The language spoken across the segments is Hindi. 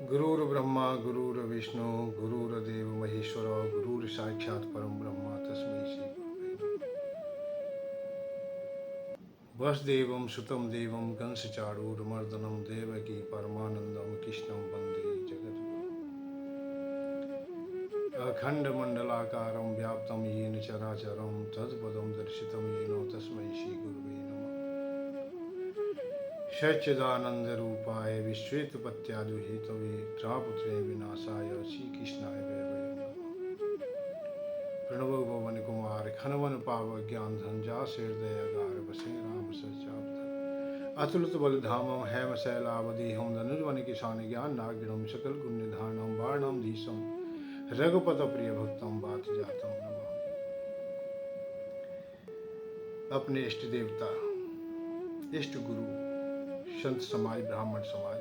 गुरुर्ब्रह्मा गुरुर्विष्णु गुरुर्देव महेश्वर गुरुर साक्षात परम ब्रह्म तस्मै श्री गुरुवे नमः। वसुदेवं सुतं देवं कंसचाणूरमर्दनं देवकी परमानंदं कृष्णं वंदे जगद्गुरुम्। अखंडमंडलाकारं व्याप्तं येन चराचरं तत्पदं दर्शितं येन तस्मै श्री गुरुवे नमः। सच्चिदानंद रूपाय विश्वेतपत्यादिहेतवे त्रापुत्रे विनाशाय श्रीकृष्णाय वै नमः। प्रणव भवन कुमार खनवन पाव ज्ञान धनजा हृदय अगार बसे राम सचावधन अतुलित बलधामम हेम शैलावधि हम धनुर्वन किसान ज्ञान नागिणम सकल गुण निधानम वारणम धीशम रघुपत प्रिय भक्तम बात जातम नमः। अपने इष्ट देवता, इष्ट गुरु, संत समाज, ब्राह्मण समाज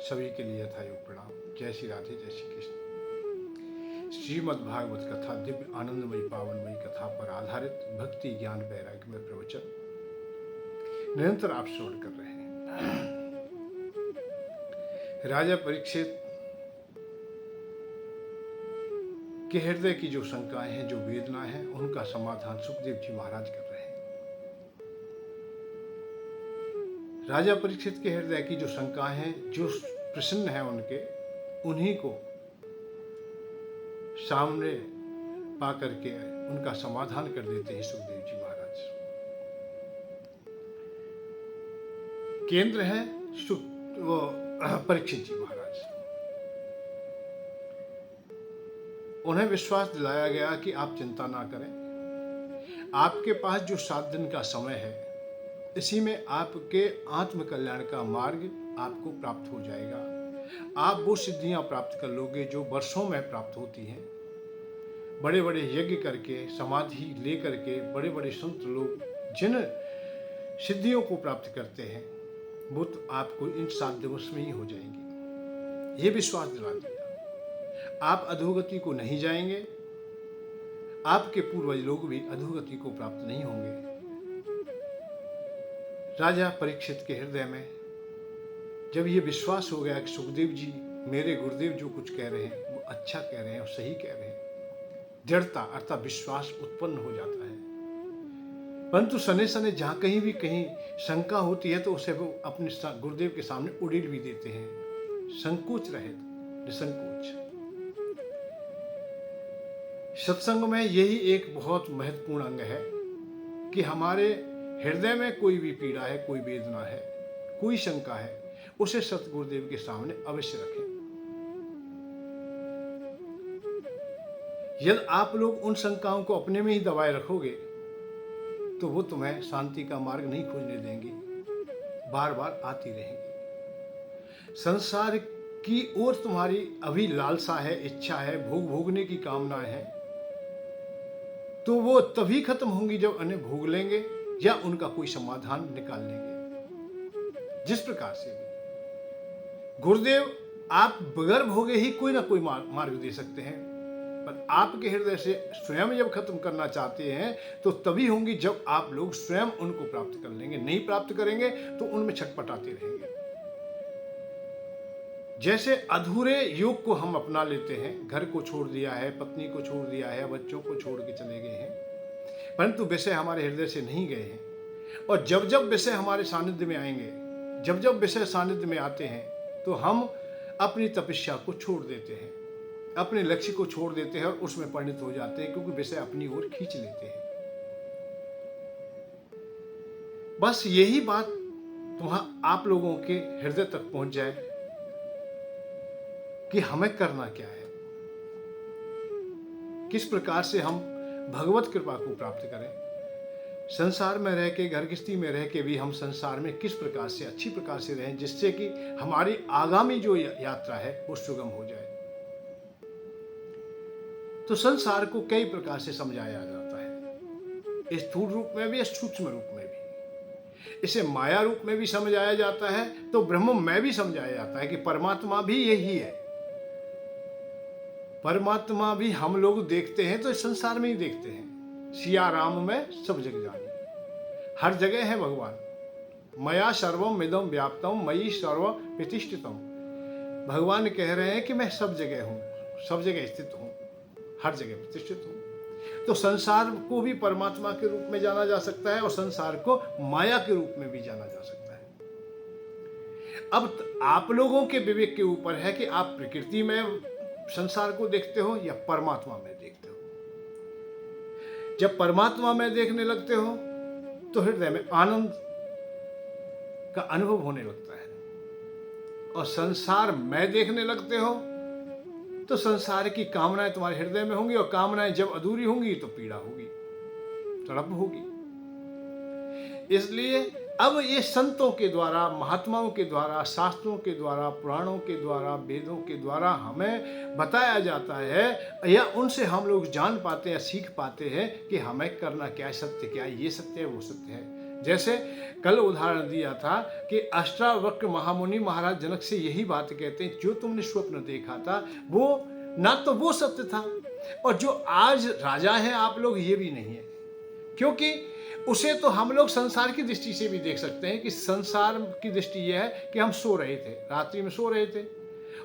सभी के लिए यथायोग प्रणाम। जय श्री राधे, जय श्री कृष्ण। श्रीमद् भागवत कथा दिव्य आनंदमयी पावनमयी कथा पर आधारित भक्ति ज्ञान वैराग्य में प्रवचन निरंतर आप श्रवण कर रहे हैं। राजा परीक्षित के हृदय की जो शंकाएं हैं, जो वेदना है, उनका समाधान सुखदेव जी महाराज कर रहे हैं। राजा परीक्षित के हृदय की जो शंकाएं हैं, जो प्रश्न है उनके, उन्हीं को सामने पा करके उनका समाधान कर देते हैं सुखदेव जी महाराज। केंद्र है वो परीक्षित जी महाराज। उन्हें विश्वास दिलाया गया कि आप चिंता ना करें, आपके पास जो 7 दिन का समय है, इसी में आपके आत्म कल्याण का मार्ग आपको प्राप्त हो जाएगा। आप वो सिद्धियां प्राप्त कर लोगे जो वर्षों में प्राप्त होती हैं। बड़े बड़े यज्ञ करके, समाधि ले करके बड़े बड़े संत लोग जिन सिद्धियों को प्राप्त करते हैं, वो तो आपको इन 7 दिवस में ही हो जाएंगी। ये विश्वास दिला दिया। आप अधोगति को नहीं जाएंगे, आपके पूर्वज लोग भी अधोगति को प्राप्त नहीं होंगे। राजा परीक्षित के हृदय में जब ये विश्वास हो गया कि सुखदेव जी, मेरे गुरुदेव जो कुछ कह रहे हैं वो अच्छा कह रहे हैं और सही कह रहे हैं, दृढ़ता अर्थात विश्वास उत्पन्न हो जाता है। परंतु सने सने जहां कहीं भी कहीं शंका होती है तो उसे वो अपने गुरुदेव के सामने उड़ेल भी देते हैं, संकोच रहे, निसंकोच। सत्संग में यही एक बहुत महत्वपूर्ण अंग है कि हमारे हृदय में कोई भी पीड़ा है, कोई वेदना है, कोई शंका है, उसे सतगुरुदेव के सामने अवश्य रखें। यदि आप लोग उन शंकाओं को अपने में ही दबाए रखोगे तो वो तुम्हें शांति का मार्ग नहीं खोजने देंगी, बार बार आती रहेंगी। संसार की ओर तुम्हारी अभी लालसा है, इच्छा है, भोग भोगने की कामना है, तो वो तभी खत्म होंगी जब उन्हें भोग लेंगे या उनका कोई समाधान निकाल लेंगे। जिस प्रकार से भी गुरुदेव आप बगैर भोगे ही कोई ना कोई मार्ग दे सकते हैं, पर आपके हृदय से स्वयं जब खत्म करना चाहते हैं तो तभी होंगी जब आप लोग स्वयं उनको प्राप्त कर लेंगे। नहीं प्राप्त करेंगे तो उनमें छटपटाते रहेंगे। जैसे अधूरे योग को हम अपना लेते हैं, घर को छोड़ दिया है, पत्नी को छोड़ दिया है, बच्चों को छोड़ के चले गए हैं, परंतु विषय हमारे हृदय से नहीं गए हैं। और जब जब विषय हमारे सानिध्य में आएंगे, जब जब विषय सानिध्य में आते हैं, तो हम अपनी तपस्या को छोड़ देते हैं, अपने लक्ष्य को छोड़ देते हैं और उसमें परिणत हो जाते हैं, क्योंकि विषय अपनी ओर खींच लेते हैं। बस यही बात आप लोगों के हृदय तक पहुंच जाए कि हमें करना क्या है, किस प्रकार से हम भगवत कृपा को प्राप्त करें। संसार में रह के, घर गृहस्थी में रह के भी हम संसार में किस प्रकार से अच्छी प्रकार से रहें, जिससे कि हमारी आगामी जो यात्रा है वो सुगम हो जाए। तो संसार को कई प्रकार से समझाया जाता है, स्थूल रूप में भी, सूक्ष्म रूप में भी। इसे माया रूप में भी समझाया जाता है, तो ब्रह्म में भी समझाया जाता है कि परमात्मा भी यही है। परमात्मा भी हम लोग देखते हैं तो इस संसार में ही देखते हैं। सिया राम में सब जग जाने, हर जगह है भगवान। मया सर्वम इदं व्याप्तम मयि सर्व प्रतिष्ठितम। भगवान कह रहे हैं कि मैं सब जगह हूँ, सब जगह स्थित हूँ, हर जगह प्रतिष्ठित हूँ। तो संसार को भी परमात्मा के रूप में जाना जा सकता है और संसार को माया के रूप में भी जाना जा सकता है। अब आप लोगों के विवेक के ऊपर है कि आप प्रकृति में संसार को देखते हो या परमात्मा में देखते हो। जब परमात्मा में देखने लगते हो तो हृदय में आनंद का अनुभव होने लगता है, और संसार में देखने लगते हो तो संसार की कामनाएं तुम्हारे हृदय में होंगी, और कामनाएं जब अधूरी होंगी तो पीड़ा होगी, तड़प होगी। इसलिए अब ये संतों के द्वारा, महात्माओं के द्वारा, शास्त्रों के द्वारा, पुराणों के द्वारा, वेदों के द्वारा हमें बताया जाता है, या उनसे हम लोग जान पाते हैं, सीख पाते हैं कि हमें करना क्या है, सत्य क्या है, ये सत्य है, वो सत्य है। जैसे कल उदाहरण दिया था कि अष्टावक्र महामुनि महाराज जनक से यही बात कहते हैं, जो तुमने स्वप्न देखा था वो ना तो वो सत्य था, और जो आज राजा हैं आप लोग, ये भी नहीं है। क्योंकि उसे तो हम लोग संसार की दृष्टि से भी देख सकते हैं कि संसार की दृष्टि यह है कि हम सो रहे थे, रात्रि में सो रहे थे,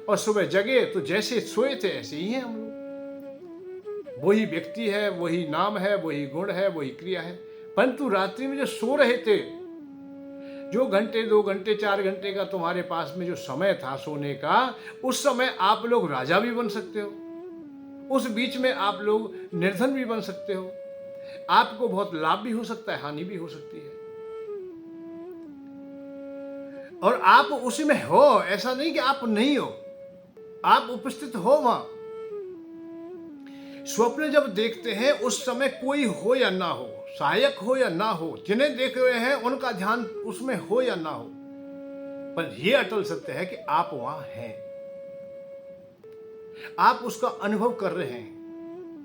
और सुबह जगे तो जैसे सोए थे ऐसे ही हैं हम लोग। वही व्यक्ति है, वही नाम है, वही गुण है, वही क्रिया है। परंतु रात्रि में जो सो रहे थे, जो घंटे, 2 घंटे, 4 घंटे का तुम्हारे पास में जो समय था सोने का, उस समय आप लोग राजा भी बन सकते हो, उस बीच में आप लोग निर्धन भी बन सकते हो, आपको बहुत लाभ भी हो सकता है, हानि भी हो सकती है, और आप उसी में हो। ऐसा नहीं कि आप नहीं हो, आप उपस्थित हो वहां। स्वप्न जब देखते हैं उस समय कोई हो या ना हो, सहायक हो या ना हो, जिन्हें देख रहे हैं उनका ध्यान उसमें हो या ना हो, पर यह अटल सत्य है कि आप वहां हैं, आप उसका अनुभव कर रहे हैं,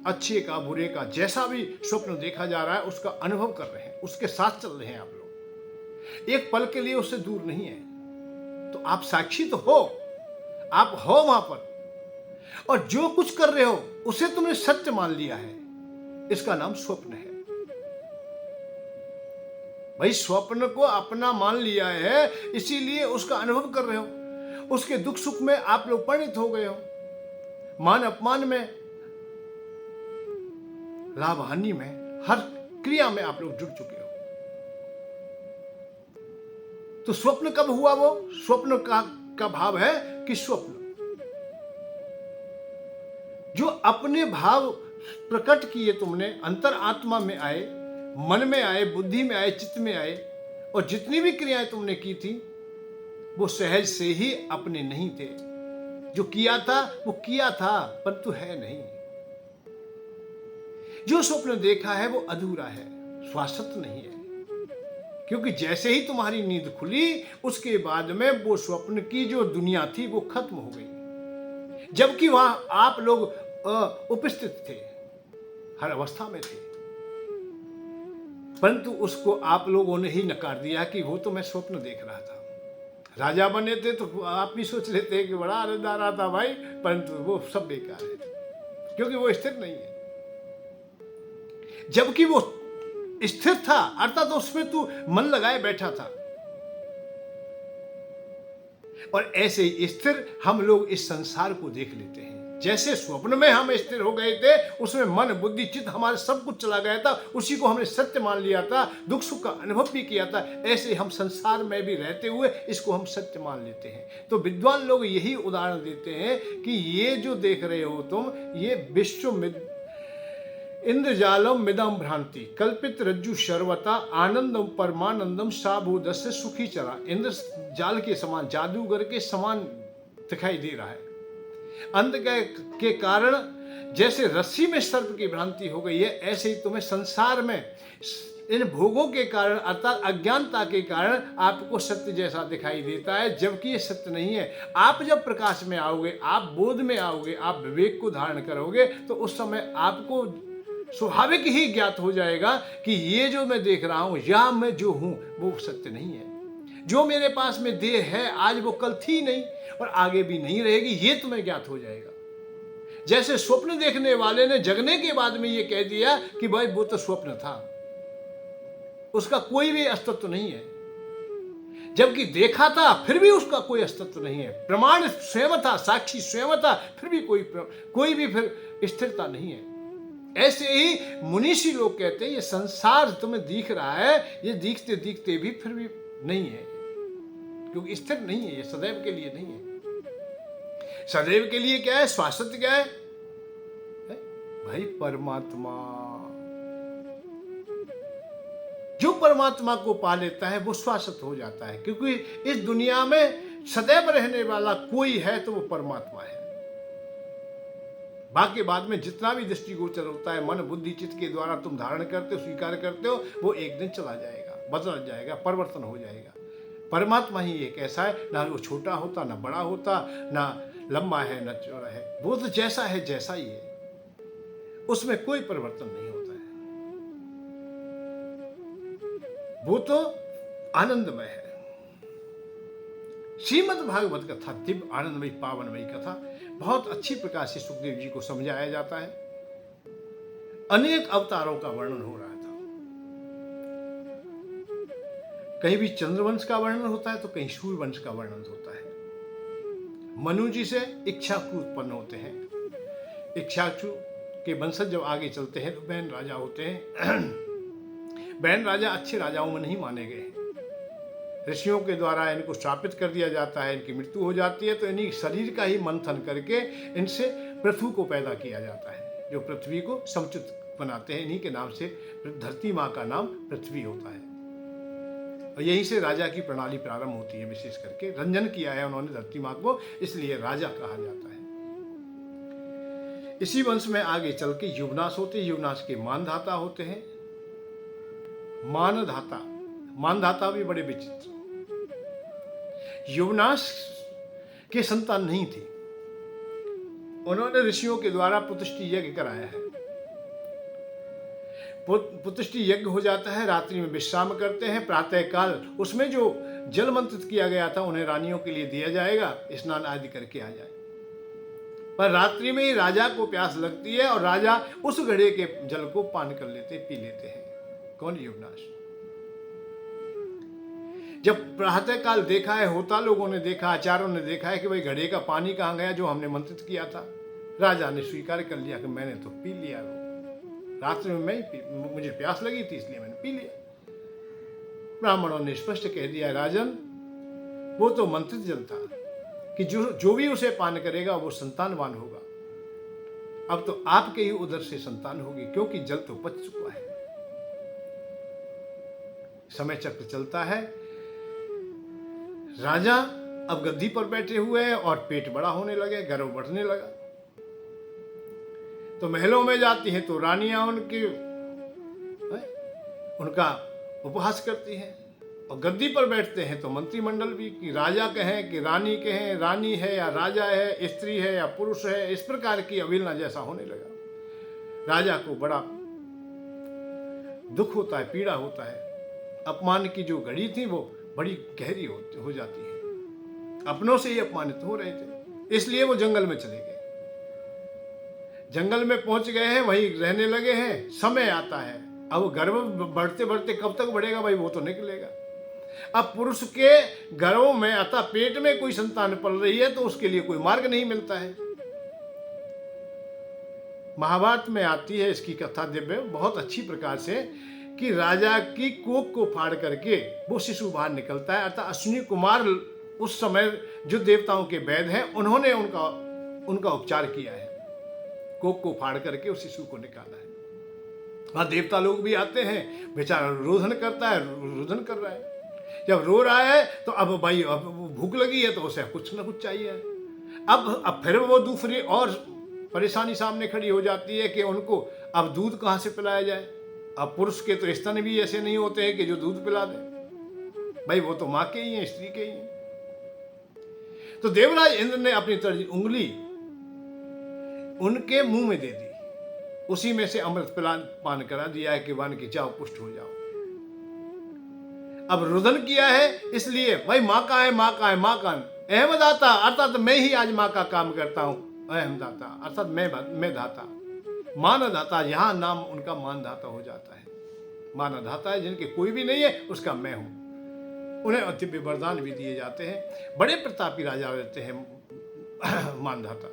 अच्छे का बुरे का, जैसा भी स्वप्न देखा जा रहा है उसका अनुभव कर रहे हैं, उसके साथ चल रहे हैं आप लोग, एक पल के लिए उससे दूर नहीं है। तो आप साक्षी तो हो, आप हो वहां पर, और जो कुछ कर रहे हो उसे तुमने सत्य मान लिया है, इसका नाम स्वप्न है। भाई स्वप्न को अपना मान लिया है, इसीलिए उसका अनुभव कर रहे हो, उसके दुख सुख में आप लोग परिणित हो गए हो, मान अपमान में, लाभ हानि में, हर क्रिया में आप लोग जुड़ चुके हो। तो स्वप्न कब हुआ? वो स्वप्न का भाव है कि स्वप्न जो अपने भाव प्रकट किए तुमने, अंतर आत्मा में आए, मन में आए, बुद्धि में आए, चित्त में आए, और जितनी भी क्रियाएं तुमने की थी वो सहज से ही अपने नहीं थे। जो किया था वो किया था, परंतु है नहीं। जो स्वप्न देखा है वो अधूरा है, शाश्वत नहीं है, क्योंकि जैसे ही तुम्हारी नींद खुली उसके बाद में वो स्वप्न की जो दुनिया थी वो खत्म हो गई, जबकि वहां आप लोग उपस्थित थे, हर अवस्था में थे, परंतु उसको आप लोगों ने ही नकार दिया कि वो तो मैं स्वप्न देख रहा था। राजा बने थे तो आप भी सोच लेते कि बड़ा आनंद आ रहा था भाई, परंतु वो सब बेकार है, क्योंकि वो स्थिर नहीं है। जबकि वो स्थिर था, अर्थात तो उसमें तू मन लगाए बैठा था। और ऐसे ही स्थिर हम लोग इस संसार को देख लेते हैं। जैसे स्वप्न में हम स्थिर हो गए थे, उसमें मन बुद्धि चित्त हमारे सब कुछ चला गया था, उसी को हमने सत्य मान लिया था, दुख सुख का अनुभव भी किया था, ऐसे हम संसार में भी रहते हुए इसको हम सत्य मान लेते हैं। तो विद्वान लोग यही उदाहरण देते हैं कि ये जो देख रहे हो तुम, ये विश्व इंद्रजालम मिदम भ्रांति कल्पित रज्जु शर्वता आनंदम परमानंदम साबोधस्य सुखी चरा। इंद्र जाल के समान, जादूगर के समान दिखाई दे रहा है। अंध के कारण जैसे रस्सी में सर्प की भ्रांति हो गई है, ऐसे ही तुम्हें संसार में इन भोगों के कारण अर्थात अज्ञानता के कारण आपको सत्य जैसा दिखाई देता है, जबकि ये सत्य नहीं है। आप जब प्रकाश में आओगे, आप बोध में आओगे, आप विवेक को धारण करोगे, तो उस समय आपको स्वाभाविक ही ज्ञात हो जाएगा कि ये जो मैं देख रहा हूं, या मैं जो हूं वो सत्य नहीं है। जो मेरे पास में देह है आज वो कल थी नहीं और आगे भी नहीं रहेगी, ये तुम्हें ज्ञात हो जाएगा। जैसे स्वप्न देखने वाले ने जगने के बाद में ये कह दिया कि भाई वो तो स्वप्न था, उसका कोई भी अस्तित्व नहीं है। जबकि देखा था फिर भी उसका कोई अस्तित्व नहीं है। प्रमाण स्वयं था, साक्षी स्वयं था, फिर भी कोई भी फिर स्थिरता नहीं है। ऐसे ही मुनीषी लोग कहते हैं ये संसार तुम्हें दिख रहा है, ये दिखते दिखते भी फिर भी नहीं है, क्योंकि स्थिर नहीं है, ये सदैव के लिए नहीं है। सदैव के लिए क्या है? शाश्वत क्या है? भाई परमात्मा। जो परमात्मा को पा लेता है वो शाश्वत हो जाता है, क्योंकि इस दुनिया में सदैव रहने वाला कोई है तो वो परमात्मा है। बाकी बाद में जितना भी दृष्टिगोचर होता है, मन बुद्धि चित्त के द्वारा तुम धारण करते हो, स्वीकार करते हो, वो एक दिन चला जाएगा, बदल जाएगा, परिवर्तन हो जाएगा। परमात्मा ही एक ऐसा है, ना वो छोटा होता, ना बड़ा होता, ना लंबा है, ना चौड़ा है, वो तो जैसा है जैसा ही है, उसमें कोई परिवर्तन नहीं होता है, वो तो आनंदमय है। श्रीमद् भागवत कथा दिव्य आनंदमयी पावनमयी कथा बहुत अच्छी प्रकार से सुखदेव जी को समझाया जाता है। अनेक अवतारों का वर्णन हो रहा था, कहीं भी चंद्रवंश का वर्णन होता है तो कहीं सूर्यवंश का वर्णन होता है। मनु जी से इक्ष्वाकु उत्पन्न होते हैं, इक्ष्वाकु के वंशज जब आगे चलते हैं तो बैन राजा होते हैं। बैन राजा अच्छे राजाओं में नहीं माने गए, ऋषियों के द्वारा इनको श्रापित कर दिया जाता है, इनकी मृत्यु हो जाती है, तो इन्हीं शरीर का ही मंथन करके इनसे पृथ्वी को पैदा किया जाता है, जो पृथ्वी को समुचित बनाते हैं। इन्हीं के नाम से धरती माँ का नाम पृथ्वी होता है, और यहीं से राजा की प्रणाली प्रारंभ होती है। विशेष करके रंजन किया है उन्होंने धरती माँ को, इसलिए राजा कहा जाता है। इसी वंश में आगे चल के युवनाश होते हैं, युवनाश के मानधाता होते हैं। मानधाता भी बड़े विचित्र। युवनाश के संतान नहीं थी, उन्होंने ऋषियों के द्वारा पुत्रष्टि यज्ञ कराया है। पुत्रष्टि यज्ञ हो जाता है, रात्रि में विश्राम करते हैं, प्रातः काल उसमें जो जल मंत्रित किया गया था उन्हें रानियों के लिए दिया जाएगा, स्नान आदि करके आ जाए। पर रात्रि में ही राजा को प्यास लगती है और राजा उस घड़े के जल को पान कर लेते, पी लेते हैं। कौन? युवनाश। जब प्रातः काल देखा है, होता लोगों ने देखा, आचार्यों ने देखा है कि भाई घड़े का पानी कहाँ गया जो हमने मंत्रित किया था, राजा ने स्वीकार कर लिया कि मैंने तो पी लिया, रात्रि में मैं ही मुझे प्यास लगी थी इसलिए मैंने पी लिया। ब्राह्मणों ने स्पष्ट कह दिया, राजन वो तो मंत्रित जल था कि जो भी उसे पान करेगा वो संतानवान होगा। अब तो आपके ही उधर से संतान होगी, क्योंकि जल तो बच चुका है। समय चक्र चलता है, राजा अब गद्दी पर बैठे हुए हैं और पेट बड़ा होने लगे, गर्व बढ़ने लगा। तो महलों में जाती हैं तो रानियां उनका उपहास करती हैं, और गद्दी पर बैठते हैं तो मंत्रिमंडल भी, कि राजा कहें कि रानी कहें, रानी है या राजा है, स्त्री है या पुरुष है, इस प्रकार की अवहेलना जैसा होने लगा। राजा को बड़ा दुख होता है, पीड़ा होता है। अपमान की जो घड़ी थी वो बड़ी गहरी हो जाती है। अपनों से ही अपमानित हो रहे थे, इसलिए वो जंगल में चले गए। जंगल में पहुंच गए हैं, वहीं रहने लगे हैं। समय आता है, अब गर्भ बढ़ते बढ़ते कब तक बढ़ेगा भाई, वो तो निकलेगा। अब पुरुष के गर्भ में अतः पेट में कोई संतान पल रही है तो उसके लिए कोई मार्ग नहीं मिलता है। महाभारत में आती है इसकी कथा दिव्य बहुत अच्छी प्रकार से, कि राजा की कोख को फाड़ करके वो शिशु बाहर निकलता है। अर्थात अश्विनी कुमार उस समय जो देवताओं के वैद्य हैं उन्होंने उनका उपचार किया है, कोख को फाड़ करके उस शिशु को निकाला है। वहां देवता लोग भी आते हैं, बेचारा रोदन करता है, रोदन कर रहा है। जब रो रहा है तो अब भाई अब भूख लगी है तो उसे कुछ ना कुछ चाहिए। अब फिर वो दूसरी और परेशानी सामने खड़ी हो जाती है कि उनको अब दूध कहाँ से पिलाया जाए। अब पुरुष के तो स्तन भी ऐसे नहीं होते हैं कि जो दूध पिला दे, भाई वो तो माँ के ही हैं, स्त्री के ही हैं। तो देवराज इंद्र ने अपनी तरह उंगली उनके मुंह में दे दी, उसी में से अमृत पान करा दिया है कि वन की जाओ पुष्ट हो जाओ। अब रुदन किया है, इसलिए भाई माँ का है, माँ का है, माँ का अहम दाता, अर्थात मैं ही आज माँ का काम करता हूं। अहम दाता अर्थात मैं दाता, मान दाता, यहां नाम उनका मान दाता हो जाता है। मान दाता है जिनके कोई भी नहीं है, उसका मैं हूं। उन्हें दिव्य वरदान भी दिए जाते हैं। बड़े प्रतापी राजा रहते हैं मानधाता।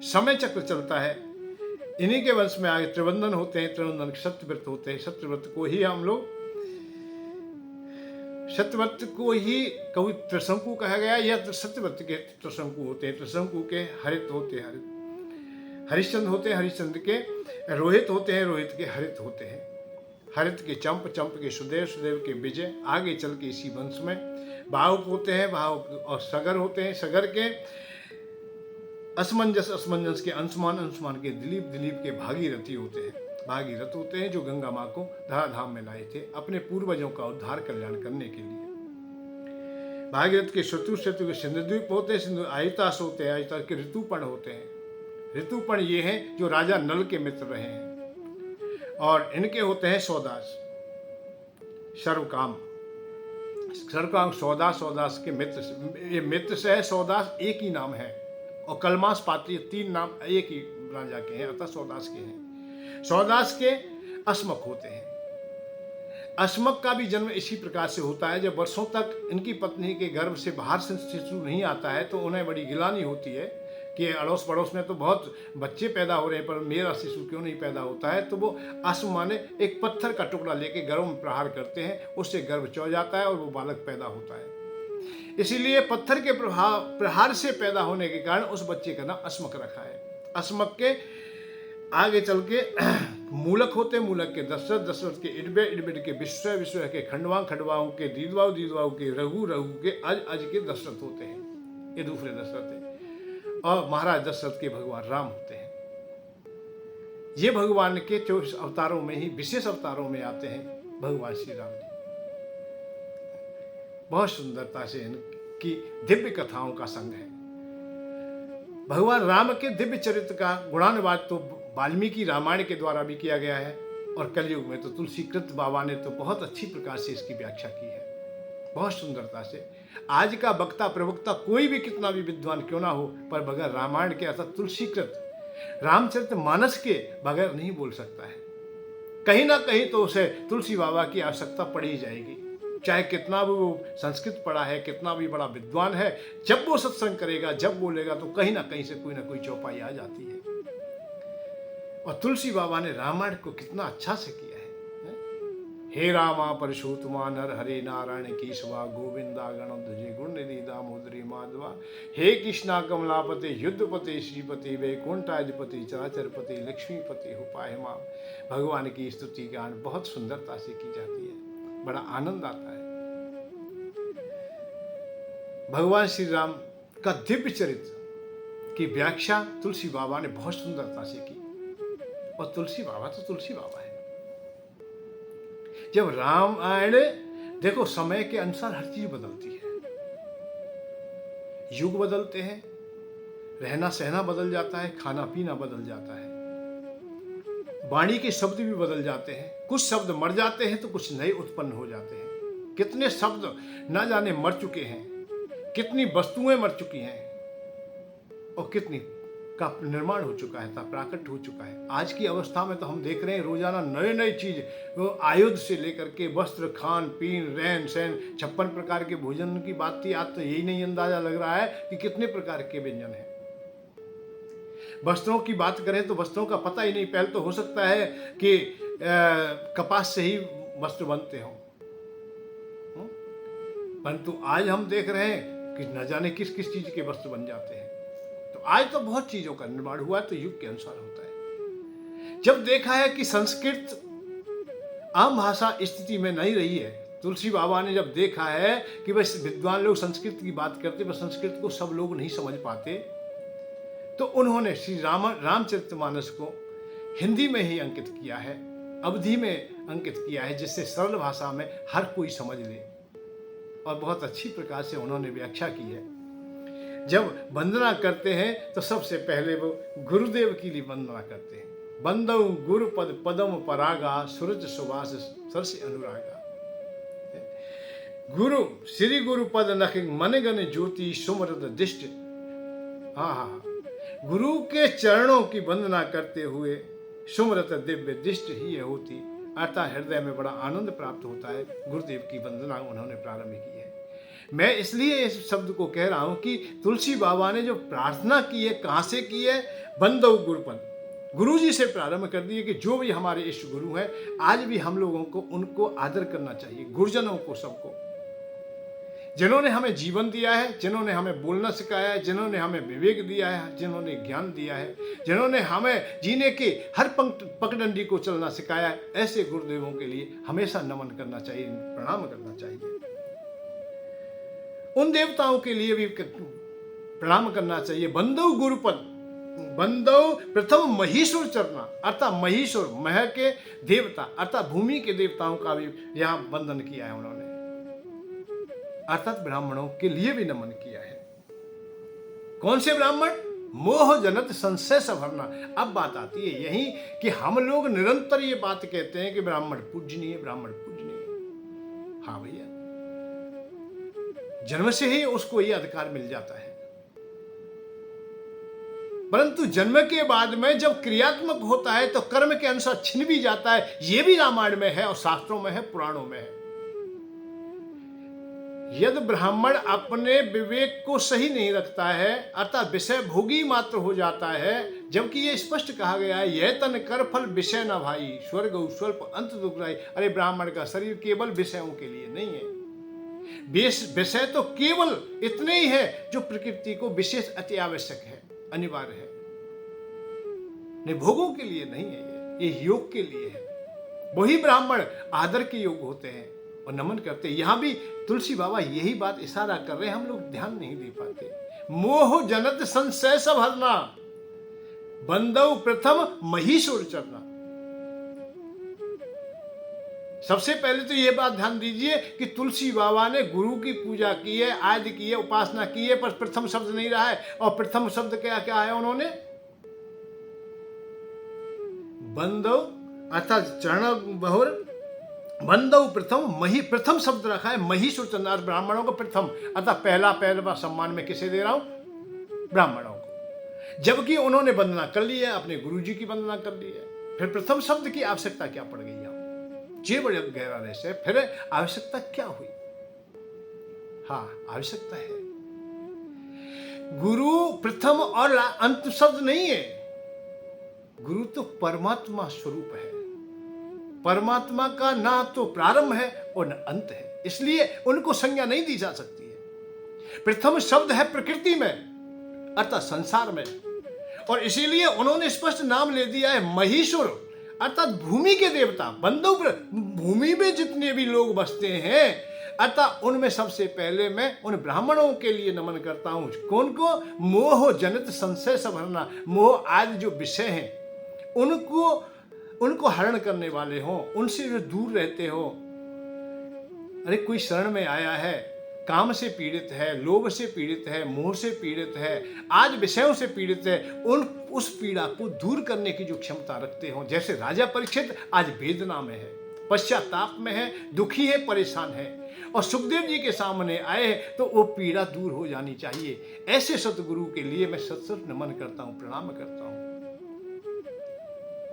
समय चक्र चलता है, इन्हीं के वंश में आगे त्रिवंदन होते हैं, त्रिवंदन सत्यव्रत होते हैं। सत्यव्रत को ही हम लोग सत्यव्रत को ही कभी त्रिशंकु कहा गया, या सत्यव्रत के त्रिशंकु होते हैं। त्रिशंकु के हरित होते हैं, हरिश्चंद्र होते हैं, हरिश्चंद्र के रोहित होते हैं, रोहित के हरित होते हैं, हरित के चंप, चंप के सुदेव, सुदेव के विजय। आगे चल के इसी वंश में भावुक होते हैं, भावुक और सगर होते हैं, सगर के असमंजस, असमंजस के अंशुमान, अंशुमान के दिलीप, दिलीप के भागीरथी होते हैं, भागीरथ होते हैं जो गंगा माँ को धराधाम में लाए थे अपने पूर्वजों का उद्धार कल्याण करने के लिए। भागीरथ के शत्रु, शत्रु के सिंधुद्वीप होते हैं, सिंधु आयतास होते हैं, आयतास के ऋतुपर्ण होते हैं। ऋतुपर्ण ये हैं जो राजा नल के मित्र रहे हैं, और इनके होते हैं सौदास, सर्वकाम, सर्वकाम सौदास, सौदास के मित्र। ये मित्र से है, सौदास एक ही नाम है, और कलमास पात्री, तीन नाम एक ही राजा के हैं, अतः सौदास के हैं। सौदास के अस्मक होते हैं। अस्मक का भी जन्म इसी प्रकार से होता है, जब वर्षों तक इनकी पत्नी के गर्भ से बाहर से शिशु नहीं आता है तो उन्हें बड़ी गिलानी होती है कि अड़ोस पड़ोस में तो बहुत बच्चे पैदा हो रहे हैं पर मेरा शिशु क्यों नहीं पैदा होता है। तो वो अस्म माने एक पत्थर का टुकड़ा लेके गर्भ में प्रहार करते हैं, उससे गर्भ चौ जाता है और वो बालक पैदा होता है। इसीलिए पत्थर के प्रहार से पैदा होने के कारण उस बच्चे का नाम अस्मक रखा है। अस्मक के आगे चल के मूलक होते, मूलक के दशरथ, दशरथ के इडबे, इडबे के विश्व, विश्व के खंडवांग, खंडवांग के दीदवाऊ, दीदवाऊ के रघु, रघु के अज, अज के दशरथ होते हैं। ये दूसरे दशरथ है। और महाराज दशरथ के भगवान राम होते हैं। ये भगवान के 24 अवतारों में ही विशेष अवतारों में आते हैं भगवान श्री राम जी। बहुत सुंदरता से इनकी दिव्य कथाओं का संग है। भगवान राम के दिव्य चरित्र का गुणानुवाद तो वाल्मीकि रामायण के द्वारा भी किया गया है, और कलयुग में तो तुलसीकृत बाबा ने तो बहुत अच्छी प्रकार से इसकी व्याख्या की है, बहुत सुंदरता से। आज का वक्ता प्रवक्ता कोई भी कितना भी विद्वान क्यों ना हो, पर बगैर रामायण के अर्थात तुलसीकृत रामचरितमानस के बगैर नहीं बोल सकता है। कहीं ना कहीं तो उसे तुलसी बाबा की आवश्यकता पड़ी ही जाएगी, चाहे कितना भी वो संस्कृत पढ़ा है, कितना भी बड़ा विद्वान है, जब वो सत्संग करेगा, जब बोलेगा तो कहीं ना कहीं से कोई ना कोई चौपाई आ जाती है। और तुलसी बाबा ने रामायण को कितना अच्छा से किया है। हे रामा परशुतमा नर हरे नारायण केशवा गोविंदा गणध्वजे गुणनिधि दामोदरी माधवा। हे कृष्णा कमलापते युद्धपते श्रीपति वैकुंठाधिपति चराचरपति लक्ष्मीपति हो पाए मां। भगवान की स्तुति गान बहुत सुंदरता से की जाती है, बड़ा आनंद आता है। भगवान श्री राम का दिव्य चरित्र की व्याख्या तुलसी बाबा ने बहुत सुंदरता से की, और तुलसी बाबा तो तुलसी बाबा है। जब रामायण, देखो समय के अनुसार हर चीज बदलती है, युग बदलते हैं, रहना सहना बदल जाता है, खाना पीना बदल जाता है, वाणी के शब्द भी बदल जाते हैं। कुछ शब्द मर जाते हैं तो कुछ नए उत्पन्न हो जाते हैं। कितने शब्द ना जाने मर चुके हैं, कितनी वस्तुएं मर चुकी हैं, और कितनी का निर्माण हो चुका है, प्राकट हो चुका है। आज की अवस्था में तो हम देख रहे हैं रोजाना नए नए चीज, आयुध से लेकर के वस्त्र, खान पीन, रहन सहन, 56 प्रकार के भोजन की बात थी, आज तो यही नहीं अंदाजा लग रहा है कि कितने प्रकार के व्यंजन हैं। वस्त्रों की बात करें तो वस्त्रों का पता ही नहीं। पहले तो हो सकता है कि कपास से ही वस्त्र बनते हों, परंतु आज हम देख रहे हैं कि न जाने किस किस चीज के वस्त्र बन जाते हैं। तो आज तो बहुत चीजों का निर्माण हुआ, तो युग के अनुसार होता है। जब देखा है कि संस्कृत आम भाषा स्थिति में नहीं रही है, तुलसी बाबा ने जब देखा है कि बस विद्वान लोग संस्कृत की बात करते, बस संस्कृत को सब लोग नहीं समझ पाते, तो उन्होंने श्री रामचरितमानस को हिंदी में ही अंकित किया है, अवधि में अंकित किया है, जिससे सरल भाषा में हर कोई समझ ले, और बहुत अच्छी प्रकार से उन्होंने व्याख्या की है। जब वंदना करते हैं तो सबसे पहले वो गुरुदेव की लिए वंदना करते हैं। बंदौ गुरु पद पदम परागा सूरज सुवास सरस अनुरागा। गुरु श्री गुरु पद नख मन गण ज्योति सुमरत दिष्ट। हाँ, गुरु के चरणों की वंदना करते हुए सुमरत दिव्य दिष्ट ही होती, अर्थात हृदय में बड़ा आनंद प्राप्त होता है। गुरुदेव की वंदना उन्होंने प्रारंभ की है। मैं इसलिए इस शब्द को कह रहा हूं कि तुलसी बाबा ने जो प्रार्थना की है, कहां से की है? बंदो गुरुपद, गुरु जी से प्रारंभ कर दिए कि जो भी हमारे इष्ट गुरु हैं, आज भी हम लोगों को उनको आदर करना चाहिए, गुरुजनों को, सबको, जिन्होंने हमें जीवन दिया है, जिन्होंने हमें बोलना सिखाया है, जिन्होंने हमें विवेक दिया है, जिन्होंने ज्ञान दिया है, जिन्होंने हमें जीने के हर पगडंडी को चलना सिखाया है। ऐसे गुरुदेवों के लिए हमेशा नमन करना चाहिए, प्रणाम करना चाहिए। उन देवताओं के लिए भी प्रणाम करना चाहिए। बंदो गुरुपद, बंदो प्रथम महीश्वर चरना, अर्थात महीश्वर, मह के देवता अर्थात भूमि के देवताओं का भी यहां वंदन किया है उन्होंने, अर्थात ब्राह्मणों के लिए भी नमन किया है। कौन से ब्राह्मण? मोह जनत संशय सभरना। अब बात आती है यही कि हम लोग निरंतर ये बात कहते हैं कि ब्राह्मण पूजनीय, ब्राह्मण पूजनीय। हाँ भैया, जन्म से ही उसको ये अधिकार मिल जाता है, परंतु जन्म के बाद में जब क्रियात्मक होता है तो कर्म के अनुसार छिन भी जाता है। ये भी रामायण में है और शास्त्रों में है, पुराणों में है। यदि ब्राह्मण अपने विवेक को सही नहीं रखता है, अर्थात विषय भोगी मात्र हो जाता है, जबकि ये स्पष्ट कहा गया है, यह तन कर फल विषय न भाई, स्वर्ग स्वल्प अंत दुखदाई। अरे ब्राह्मण का शरीर केवल विषयों के लिए नहीं है, विषय तो केवल इतने ही है जो प्रकृति को विशेष अति आवश्यक है, अनिवार्य है, नहीं भोगों के लिए नहीं है, ये योग के लिए है। वही ब्राह्मण आदर के योग होते हैं और नमन करते हैं। यहां भी तुलसी बाबा यही बात इशारा कर रहे हैं, हम लोग ध्यान नहीं दे पाते। मोह जनत संशय सब हरना, बंदव प्रथम महीश्वर चरना। सबसे पहले तो यह बात ध्यान दीजिए कि तुलसी बाबा ने गुरु की पूजा की है, आदि की है, उपासना की है, पर प्रथम शब्द नहीं रहा है। और प्रथम शब्द क्या क्या है उन्होंने? बंदव अर्थात चरण बहुर, बंदव प्रथम, मही प्रथम शब्द रखा है, महीश्वर चंद्र, ब्राह्मणों को प्रथम, अर्थात पहला सम्मान में किसे दे रहा हूं? ब्राह्मणों को। जबकि उन्होंने वंदना कर ली है, अपने गुरु जी की वंदना कर ली है, फिर प्रथम शब्द की आवश्यकता क्या पड़ गई? ये बड़े गहरा रहस्य है। फिर आवश्यकता क्या हुई? हाँ, आवश्यकता है, गुरु प्रथम और अंत शब्द नहीं है। गुरु तो परमात्मा स्वरूप है, परमात्मा का ना तो प्रारंभ है और न अंत है, इसलिए उनको संज्ञा नहीं दी जा सकती है। प्रथम शब्द है प्रकृति में, अर्थात संसार में, और इसीलिए उन्होंने स्पष्ट नाम ले दिया है महीश्वर, अर्थात भूमि के देवता। बंदो भूमि में जितने भी लोग बसते हैं, अर्थात उनमें सबसे पहले मैं उन ब्राह्मणों के लिए नमन करता हूं। कौन को? मोह जनित संशय सभरना, मोह आदि जो विषय हैं उनको हरण करने वाले हो, उनसे जो दूर रहते हो। अरे कोई शरण में आया है, काम से पीड़ित है, लोभ से पीड़ित है, मोह से पीड़ित है, आज विषयों से पीड़ित है, उस पीड़ा को दूर करने की जो क्षमता रखते हो, जैसे राजा परीक्षित आज वेदना में है, पश्चाताप में है, दुखी है, परेशान है, और सुखदेव जी के सामने आए तो वो पीड़ा दूर हो जानी चाहिए। ऐसे सतगुरु के लिए मैं सत नमन करता हूं, प्रणाम करता हूं।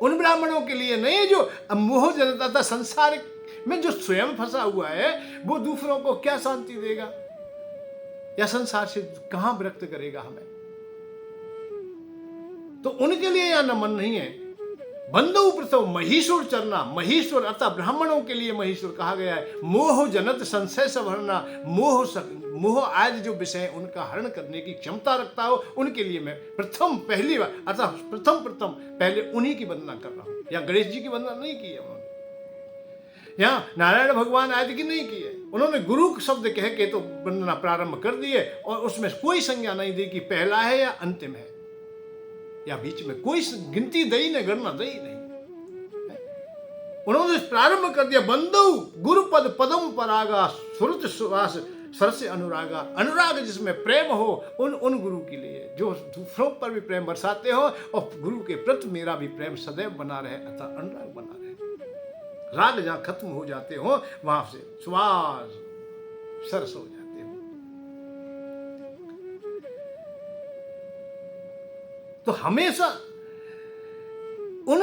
उन ब्राह्मणों के लिए नहीं जो मोह जनता था, संसार में जो स्वयं फंसा हुआ है, वो दूसरों को क्या शांति देगा या संसार से कहां विरक्त करेगा हमें? तो उनके लिए यह नमन नहीं है। बंदो प्रथम महीश्वर चरना, महीश्वर अर्थात ब्राह्मणों के लिए महीश्वर कहा गया है। मोह जनत संशय सभरना, मोह आदि जो विषय उनका हरण करने की क्षमता रखता हो, उनके लिए मैं प्रथम, पहली बार अर्थात प्रथम पहले उन्हीं की वंदना कर रहा हूं। या गणेश जी की वंदना नहीं की है उन्होंने, यहां नारायण भगवान आदि की नहीं की है, उन्होंने गुरु शब्द कह के तो वंदना प्रारंभ कर दी है, और उसमें कोई संज्ञा नहीं दी कि पहला है या अंतिम है या बीच में, कोई गिनती दई नहीं, गणना दई नहीं, उन्होंने प्रारंभ कर दिया। बंदो गुरुपद पदम परागा, सुरत सुवास सरसे अनुरागा, अनुराग जिसमें प्रेम हो, उन गुरु के लिए जो दूसरों पर भी प्रेम बरसाते हो, और गुरु के प्रति मेरा भी प्रेम सदैव बना रहे, अर्थात अनुराग बना रहे। राग जहां खत्म हो जाते हो, वहां से सुवास सरस हो जाते हो। तो हमेशा उन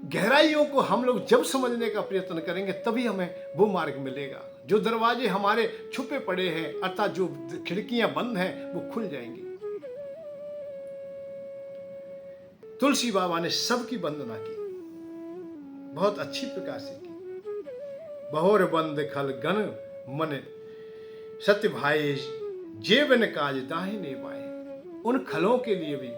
गहराइयों को हम लोग जब समझने का प्रयत्न करेंगे तभी हमें वो मार्ग मिलेगा। जो दरवाजे हमारे छुपे पड़े हैं अर्थात जो खिड़कियां बंद हैं वो खुल जाएंगी। तुलसी बाबा ने सबकी वंदना की, बहुत अच्छी प्रकार से की। बहोर बंद खल गण मन सत्य भाई जेवन काज दाहिने बाएं। उन खलों के लिए भी,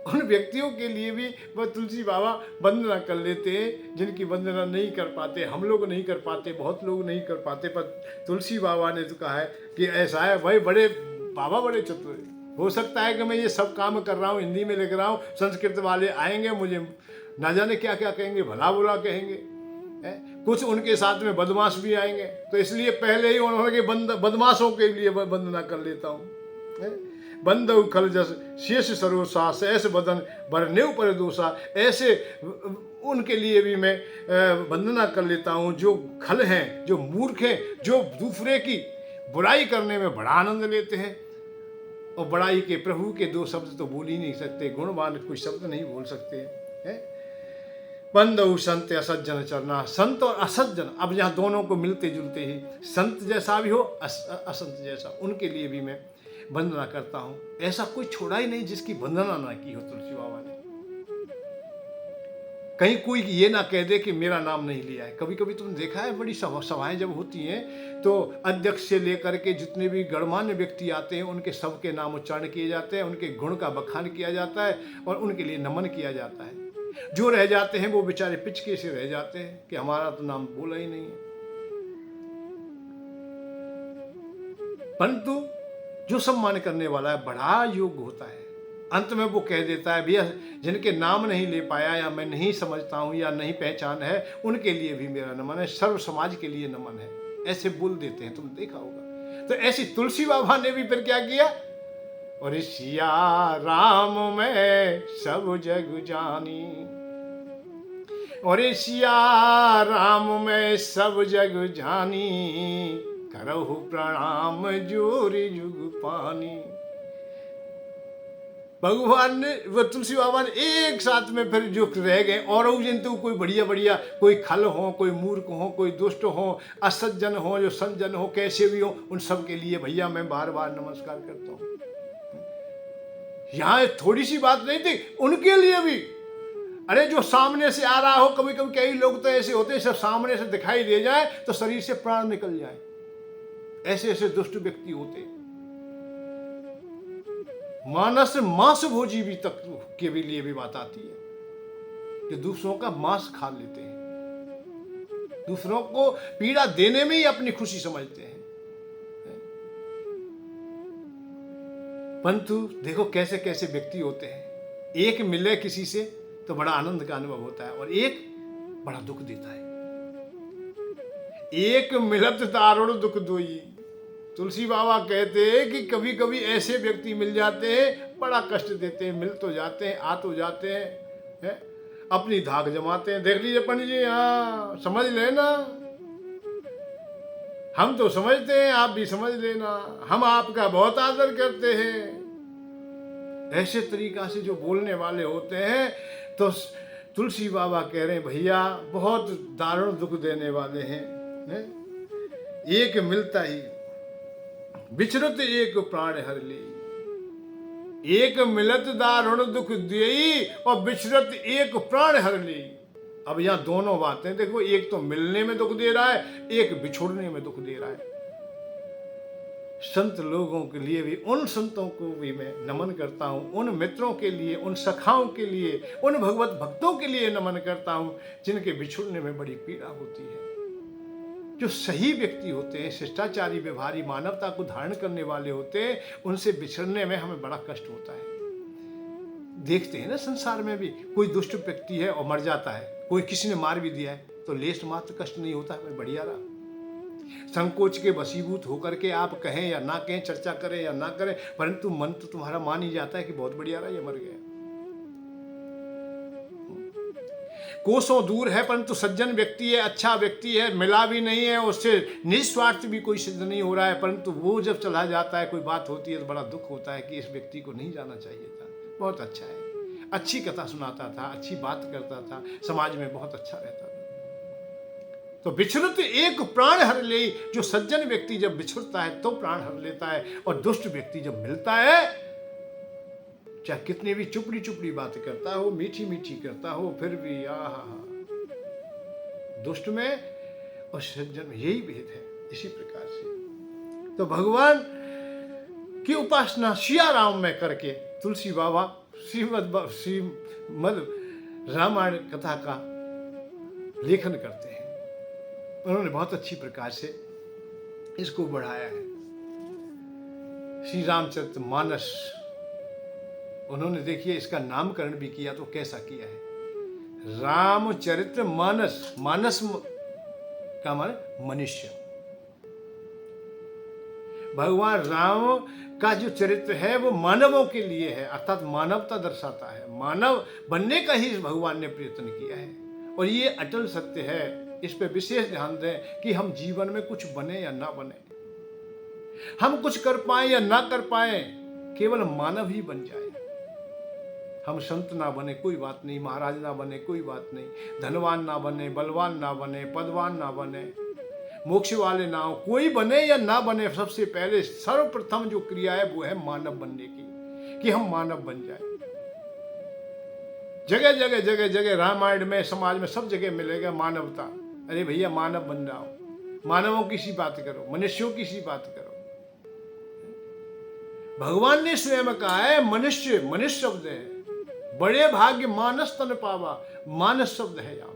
उन व्यक्तियों के लिए भी वह तुलसी बाबा वंदना कर लेते हैं जिनकी वंदना नहीं कर पाते। हम लोग नहीं कर पाते, बहुत लोग नहीं कर पाते, पर तुलसी बाबा ने तो कहा है कि ऐसा है भाई, बड़े बाबा बड़े चतुर हैं। हो सकता है कि मैं ये सब काम कर रहा हूँ, हिंदी में लिख रहा हूँ, संस्कृत वाले आएंगे मुझे ना जाने क्या क्या कहेंगे, भला बुरा कहेंगे, कुछ उनके साथ में बदमाश भी आएंगे, तो इसलिए पहले ही उन्होंने बदमाशों के लिए वंदना कर लेता हूँ। बंद खल जस शेष सरोसा सहस बदन बरने पर दोषा। ऐसे उनके लिए भी मैं वंदना कर लेता हूँ जो खल हैं, जो मूर्ख हैं, जो दूसरे की बुराई करने में बड़ा आनंद लेते हैं। और बड़ाई के प्रभु के दो शब्द तो बोल ही नहीं सकते, गुणवान कोई शब्द नहीं बोल सकते हैं। बंदऊ संत असज्जन चरना, संत और असज्जन, अब यहाँ दोनों को मिलते जुलते ही, संत जैसा भी हो असंत जैसा, उनके लिए भी मैं वंदना करता हूँ। ऐसा कोई छोड़ा ही नहीं जिसकी वंदना ना की हो तुलसी बाबा ने। कहीं कोई ये ना कह दे कि मेरा नाम नहीं लिया है। कभी कभी तुमने देखा है बड़ी सभाएं जब होती हैं तो अध्यक्ष से लेकर के जितने भी गणमान्य व्यक्ति आते हैं उनके सबके नाम उच्चारण किए जाते हैं, उनके गुण का बखान किया जाता है और उनके लिए नमन किया जाता है। जो रह जाते हैं वो बेचारे पिचके से रह जाते हैं कि हमारा तो नाम बोला ही नहीं है। परंतु जो सम्मान करने वाला है बड़ा योग्य होता है, अंत में वो कह देता है भैया जिनके नाम नहीं ले पाया या मैं नहीं समझता हूँ या नहीं पहचान है उनके लिए भी मेरा नमन है, सर्व समाज के लिए नमन है, ऐसे बोल देते हैं, तुमने देखा होगा। तो ऐसी तुलसी बाबा ने भी फिर क्या किया, और सिया राम में सब जग जानी, और सिया राम में सब जग जानी, करहु प्रणाम जोरी जुग पानी। भगवान ने, वो तुलसी बाबा ने एक साथ में फिर जो रह गए और जंतु कोई बढ़िया बढ़िया, कोई खल हो, कोई मूर्ख हो, कोई दुष्ट हो, असज्जन हो, जो संजन हो, कैसे भी हो, उन सब के लिए भैया मैं बार बार नमस्कार करता हूँ। यहाँ थोड़ी सी बात नहीं थी, उनके लिए भी। अरे जो सामने से आ रहा हो, कभी कभी कई लोग तो ऐसे होते हैं सब सामने से दिखाई दे जाए तो शरीर से प्राण निकल जाए, ऐसे ऐसे दुष्ट व्यक्ति होते। मानस मांस भोजी भी तक के भी लिए भी बात आती है कि दूसरों का मांस खा लेते हैं, दूसरों को पीड़ा देने में ही अपनी खुशी समझते हैं। परंतु देखो कैसे कैसे व्यक्ति होते हैं, एक मिले किसी से तो बड़ा आनंद का अनुभव होता है और एक बड़ा दुख देता है। एक मिलत दारुण दुख दोई। तुलसी बाबा कहते हैं कि कभी कभी ऐसे व्यक्ति मिल जाते हैं बड़ा कष्ट देते हैं, मिल तो जाते हैं, आ तो जाते हैं, अपनी धाक जमाते हैं। देख लीजिए पंडित जी, हाँ समझ लेना, हम तो समझते हैं, आप भी समझ लेना, हम आपका बहुत आदर करते हैं। ऐसे तरीका से जो बोलने वाले होते हैं तो तुलसी बाबा कह रहे हैं भैया बहुत दारुण दुख देने वाले हैं। एक मिलता ही बिछरत एक प्राण हर ले, एक मिलत दारुण दुख देई और बिछरत एक प्राण हर ले। अब यहां दोनों बातें देखो, एक तो मिलने में दुख दे रहा है, एक बिछुड़ने में दुख दे रहा है। संत लोगों के लिए भी, उन संतों को भी मैं नमन करता हूं, उन मित्रों के लिए, उन सखाओं के लिए, उन भगवत भक्तों के लिए नमन करता हूं जिनके बिछुड़ने में बड़ी पीड़ा होती है। जो सही व्यक्ति होते हैं, शिष्टाचारी व्यवहारी, मानवता को धारण करने वाले होते हैं, उनसे बिछड़ने में हमें बड़ा कष्ट होता है। देखते हैं ना संसार में भी, कोई दुष्ट व्यक्ति है और मर जाता है, कोई किसी ने मार भी दिया है तो लेश मात्र कष्ट नहीं होता है, बढ़िया रहा। संकोच के वशीभूत होकर के आप कहें या ना कहें, चर्चा करें या ना करें, परंतु मन तो तुम्हारा मान ही जाता है कि बहुत बढ़िया रहा, ये मर गया। कोसों दूर है परंतु सज्जन व्यक्ति है, अच्छा व्यक्ति है, मिला भी नहीं है, उससे निस्वार्थ भी कोई सिद्ध नहीं हो रहा है, परंतु वो जब चला जाता है, कोई बात होती है तो बड़ा दुख होता है कि इस व्यक्ति को नहीं जाना चाहिए था, बहुत अच्छा है। अच्छी कथा सुनाता था, अच्छी बात करता था, समाज में बहुत अच्छा रहता था। तो बिछुरत एक प्राण हर ले, जो सज्जन व्यक्ति जब बिछुरता है तो प्राण हर लेता है, और दुष्ट व्यक्ति जब मिलता है, चाहे कितनी भी चुपड़ी चुपड़ी बात करता हो, मीठी मीठी करता हो, फिर भी आहा, दुष्ट में और सज्जन में यही भेद है। इसी प्रकार से तो भगवान की उपासना सिया राम में करके तुलसी बाबा श्रीमद रामायण कथा का लेखन करते हैं। उन्होंने बहुत अच्छी प्रकार से इसको बढ़ाया है। श्री रामचरित मानस, उन्होंने देखिए इसका नामकरण भी किया तो कैसा किया है, रामचरित मानस। मानस का माने मनुष्य। भगवान राम का जो चरित्र है वो मानवों के लिए है, अर्थात मानवता दर्शाता है। मानव बनने का ही भगवान ने प्रयत्न किया है, और ये अटल सत्य है। इस पे विशेष ध्यान दें कि हम जीवन में कुछ बने या ना बने, हम कुछ कर पाए या ना कर पाए, केवल मानव ही बन जाए। हम संत ना बने कोई बात नहीं, महाराज ना बने कोई बात नहीं, धनवान ना बने, बलवान ना बने, पदवान ना बने, मोक्ष वाले ना हो, कोई बने या ना बने, सबसे पहले सर्वप्रथम जो क्रिया है वो है मानव बनने की, कि हम मानव बन जाए। जगह जगह जगह जगह रामायण में, समाज में, सब जगह मिलेगा मानवता। अरे भैया मानव बन जाओ, मानवों की सी बात करो, मनुष्यों की सी बात करो। भगवान ने स्वयं कहा है मनुष्य, मनुष्य शब्द है, बड़े भाग्य मानस तन पावा, मानस शब्द है यहां।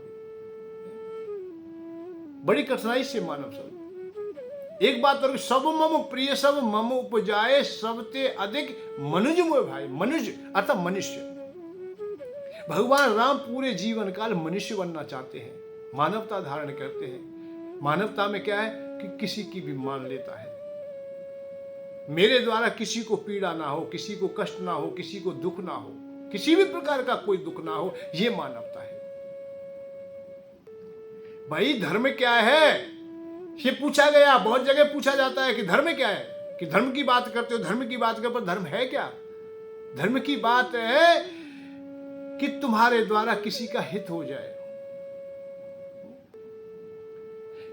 बड़ी कठिनाई से मानव शब्द। एक बात और, सब मम प्रिय सब मम उपजाए, सबते अधिक मनुज मोय भाई। मनुज अर्थात मनुष्य। भगवान राम पूरे जीवन काल मनुष्य बनना चाहते हैं, मानवता धारण करते हैं। मानवता में क्या है कि किसी की भी मान लेता है, मेरे द्वारा किसी को पीड़ा ना हो, किसी को कष्ट ना हो, किसी को दुख ना हो, किसी भी प्रकार का कोई दुख ना हो, यह मानवता है। भाई धर्म क्या है, ये पूछा गया, बहुत जगह पूछा जाता है कि धर्म क्या है, कि धर्म की बात करते हो, धर्म की बात कर, पर धर्म है क्या? धर्म की बात है कि तुम्हारे द्वारा किसी का हित हो जाए,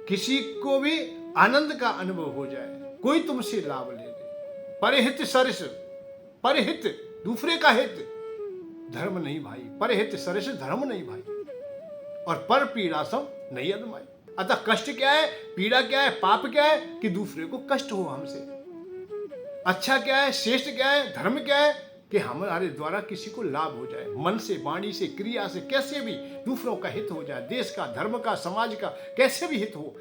किसी को भी आनंद का अनुभव हो जाए, कोई तुमसे लाभ ले ले। परहित सरिस, परहित दूसरे का हित, धर्म नहीं भाई। परहित सरिस धर्म नहीं भाई, और पर पीड़ा सब नहीं अदमाई। अतः कष्ट क्या है, पीड़ा क्या है, पाप क्या है कि दूसरे को कष्ट हो हमसे। अच्छा क्या है, श्रेष्ठ क्या है, धर्म क्या है कि हमारे द्वारा किसी को लाभ हो जाए, मन से, वाणी से, क्रिया से, कैसे भी दूसरों का हित हो जाए, देश का, धर्म का, समाज का कैसे भी हित हो,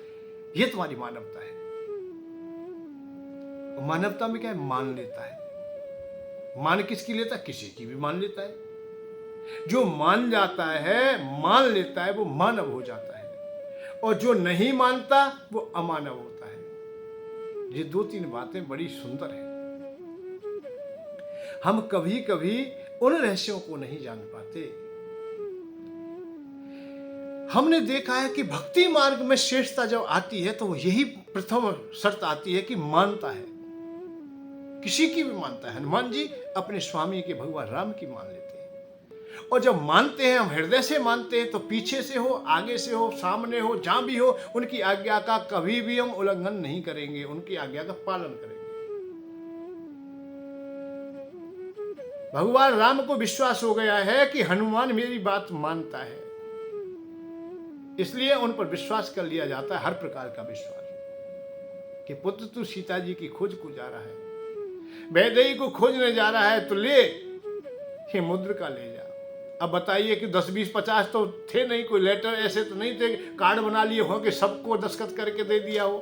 यह तुम्हारी मानवता है। मानवता में क्या है, मान लेता है। मान किसकी लेता है, किसी की भी मान लेता है। जो मान जाता है, मान लेता है, वो मानव हो जाता है, और जो नहीं मानता वो अमानव होता है। ये दो तीन बातें बड़ी सुंदर हैं। हम कभी कभी उन रहस्यों को नहीं जान पाते। हमने देखा है कि भक्ति मार्ग में श्रेष्ठता जब आती है तो यही प्रथम शर्त आती है कि मानता है, किसी की भी मानता है। हनुमान जी अपने स्वामी के भगवान राम की मान लेते हैं, और जब मानते हैं, हम हृदय से मानते हैं, तो पीछे से हो, आगे से हो, सामने हो, जहां भी हो, उनकी आज्ञा का कभी भी हम उल्लंघन नहीं करेंगे, उनकी आज्ञा का पालन करेंगे। भगवान राम को विश्वास हो गया है कि हनुमान मेरी बात मानता है, इसलिए उन पर विश्वास कर लिया जाता है, हर प्रकार का विश्वास, कि पुत्र तू सीता जी की खोज को जा रहा है, वैदेही को खोजने जा रहा है, तो ले ये मुद्रिका ले जा। अब बताइए कि 10, 20, 50 तो थे नहीं, कोई लेटर ऐसे तो नहीं थे, कार्ड बना लिए हो कि सबको दस्तखत करके दे दिया हो,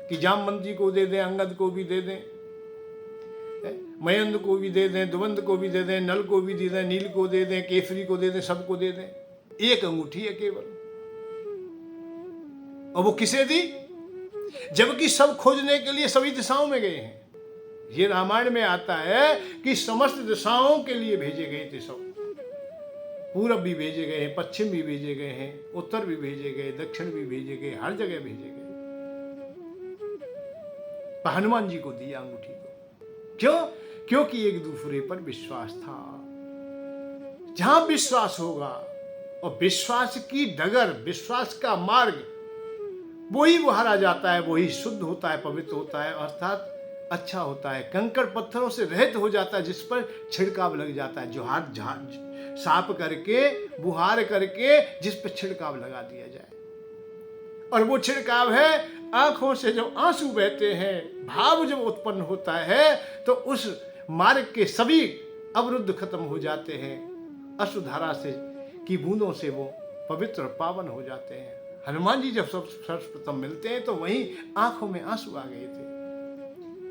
कि जामवंत जी को दे दें, अंगद को भी दे दें, मयंद को भी दे दें, दुवंद को भी दे दें, नल को भी दे दें, नील को दे दें, केसरी को दे दें, सबको दे दें। एक अंगूठी है केवल, और वो किसे दी, जबकि सब खोजने के लिए सभी दिशाओं में गए हैं। ये रामायण में आता है कि समस्त दिशाओं के लिए भेजे गए थे सब। पूरब भी भेजे गए हैं, पश्चिम भी भेजे गए हैं, उत्तर भी भेजे गए, दक्षिण भी भेजे गए, हर जगह भेजे गए। पर हनुमान जी को दिया अंगूठी को, क्यों? क्योंकि एक दूसरे पर विश्वास था। जहां विश्वास होगा और विश्वास की डगर, विश्वास का मार्ग, वही बहारा जाता है, वही शुद्ध होता है, पवित्र होता है, अर्थात अच्छा होता है, कंकड़ पत्थरों से रहित हो जाता है, जिस पर छिड़काव लग जाता है, जो हाथ साफ करके, बुहार करके, जिस पर छिड़काव लगा दिया जाए। और वो छिड़काव है, आंखों से जब आंसू बहते हैं, भाव जब उत्पन्न होता है, तो उस मार्ग के सभी अवरुद्ध खत्म हो जाते हैं, अश्रुधारा से की बूंदों से वो पवित्र और पावन हो जाते हैं। हनुमान जी जब सर्वप्रथम मिलते हैं तो वहीं आंखों में आंसू आ गए थे,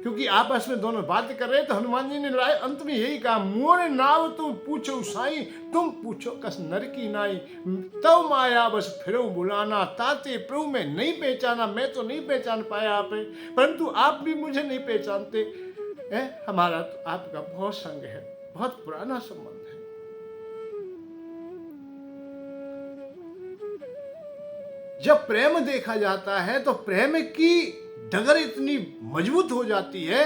क्योंकि आपस में दोनों बात कर रहे थे। हनुमान जी ने अंत में यही कहा, मोर नाव तुम पूछो साई, तुम पूछो कस नर की नाई, तब माया बस फिरो बुलाना, ताते प्रभु में नहीं पहचाना। मैं तो नहीं पहचान पाया आप, परंतु आप भी मुझे नहीं पहचानते हैं। हमारा तो आपका बहुत संग है, बहुत पुराना संबंध है। जब प्रेम देखा जाता है तो प्रेम की डगर इतनी मजबूत हो जाती है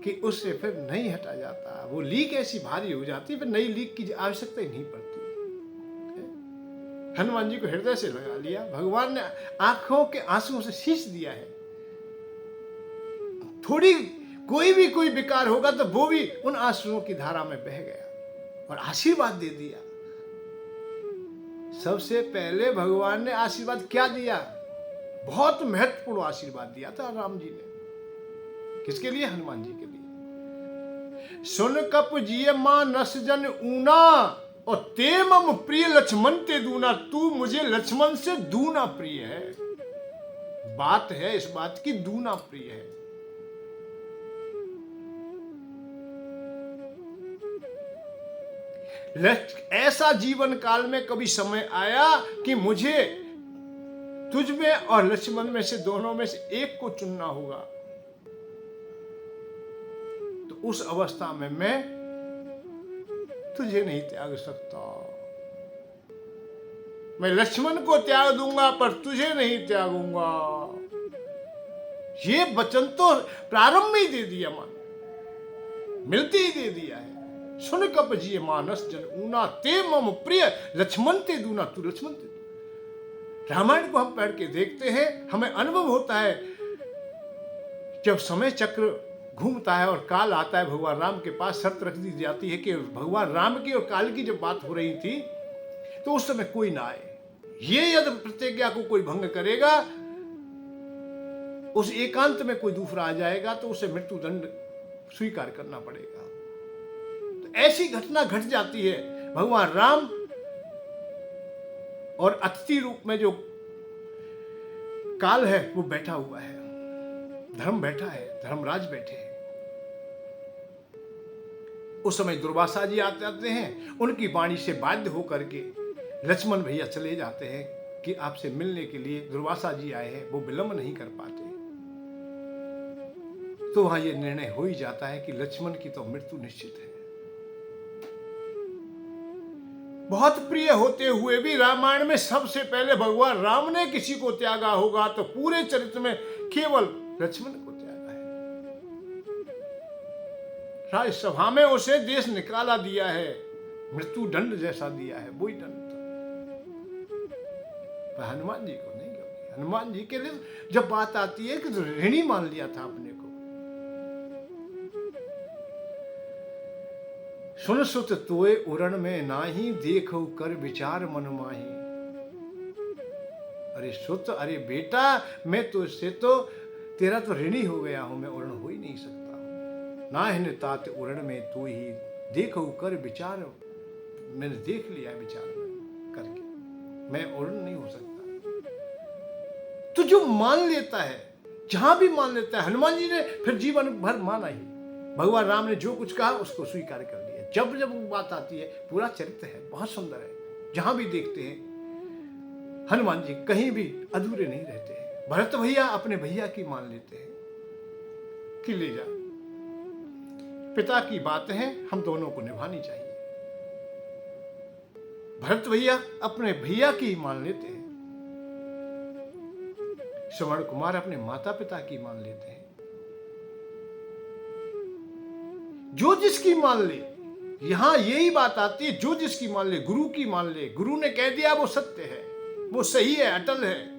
कि उससे फिर नहीं हटा जाता। वो लीक ऐसी भारी हो जाती है, फिर नई लीक की आवश्यकता ही नहीं पड़ती। हनुमान जी को हृदय से लगा लिया, भगवान ने आंखों के आंसुओं से शीश दिया है। थोड़ी कोई विकार होगा तो वो भी उन आंसुओं की धारा में बह गया और आशीर्वाद दे दिया। सबसे पहले भगवान ने आशीर्वाद क्या दिया? बहुत महत्वपूर्ण आशीर्वाद दिया था राम जी ने। किसके लिए? हनुमान जी के लिए। सुन कप जिये मां नस जन ऊना, और ते मम प्रिय लक्ष्मण ते दूना। तू मुझे लक्ष्मण से दूना प्रिय है। बात है इस बात की, दूना प्रिय है। ऐसा जीवन काल में कभी समय आया कि मुझे तुझ में और लक्ष्मण में से, दोनों में से एक को चुनना होगा, तो उस अवस्था में मैं तुझे नहीं त्याग सकता। मैं लक्ष्मण को त्याग दूंगा पर तुझे नहीं त्यागूंगा। ये वचन तो प्रारंभ में ही दे दिया, मान मिलते ही दे दिया है। सुन कप जिये मानस जन ऊना, ते मम प्रिय लक्ष्मण ते दूना। तू लक्ष्मण ते। रामायण को हम पढ़ के देखते हैं, हमें अनुभव होता है जब समय चक्र घूमता है और काल आता है, भगवान राम के पास शर्त रख दी जाती है कि भगवान राम की और काल की जब बात हो रही थी तो उस समय कोई ना आए। ये यदि प्रतिज्ञा को कोई भंग करेगा, उस एकांत में कोई दूसरा आ जाएगा तो उसे मृत्यु दंड स्वीकार करना पड़ेगा। तो ऐसी घटना घट जाती है। भगवान राम और अतिथि रूप में जो काल है वो बैठा हुआ है, धर्म बैठा है, धर्मराज बैठे हैं। उस समय दुर्वासा जी आते हैं, उनकी वाणी से बाध्य होकर के लक्ष्मण भैया चले जाते हैं कि आपसे मिलने के लिए दुर्वासा जी आए हैं, वो विलंब नहीं कर पाते। तो वहां ये निर्णय हो ही जाता है कि लक्ष्मण की तो मृत्यु निश्चित है। बहुत प्रिय होते हुए भी रामायण में सबसे पहले भगवान राम ने किसी को त्यागा होगा तो पूरे चरित्र में केवल लक्ष्मण को त्यागा है। राज्यसभा में उसे देश निकाला दिया है, मृत्यु दंड जैसा दिया है, वही दंड पर हनुमान जी को नहीं होगी। हनुमान जी के लिए जब बात आती है कि तो ऋणी मान लिया था अपने को। सुन सुत तोय उरण में नाही, देखो कर विचार मन माही। अरे सुत, अरे बेटा, मैं तो इससे तो तेरा तो ऋणी हो गया हूं, मैं उरण हो ही नहीं सकता। ना हिन तात उरण में तो ही, देखो कर विचार। मैंने देख लिया विचार करके, मैं उरण नहीं हो सकता। तो जो मान लेता है, जहां भी मान लेता है, हनुमान जी ने फिर जीवन भर माना ही। भगवान राम ने जो कुछ कहा उसको स्वीकार कर लिया। जब जब वो बात आती है, पूरा चरित्र है, बहुत सुंदर है, जहां भी देखते हैं हनुमान जी कहीं भी अधूरे नहीं रहते हैं। भरत भैया अपने भैया की मान लेते हैं कि ले जा, पिता की बात है, हम दोनों को निभानी चाहिए। भरत भैया अपने भैया की मान लेते हैं, श्रवण कुमार अपने माता पिता की मान लेते हैं। जो जिसकी मान ले, यहां यही बात आती है, जो जिसकी मान ले, गुरु की मान ले, गुरु ने कह दिया वो सत्य है, वो सही है, अटल है।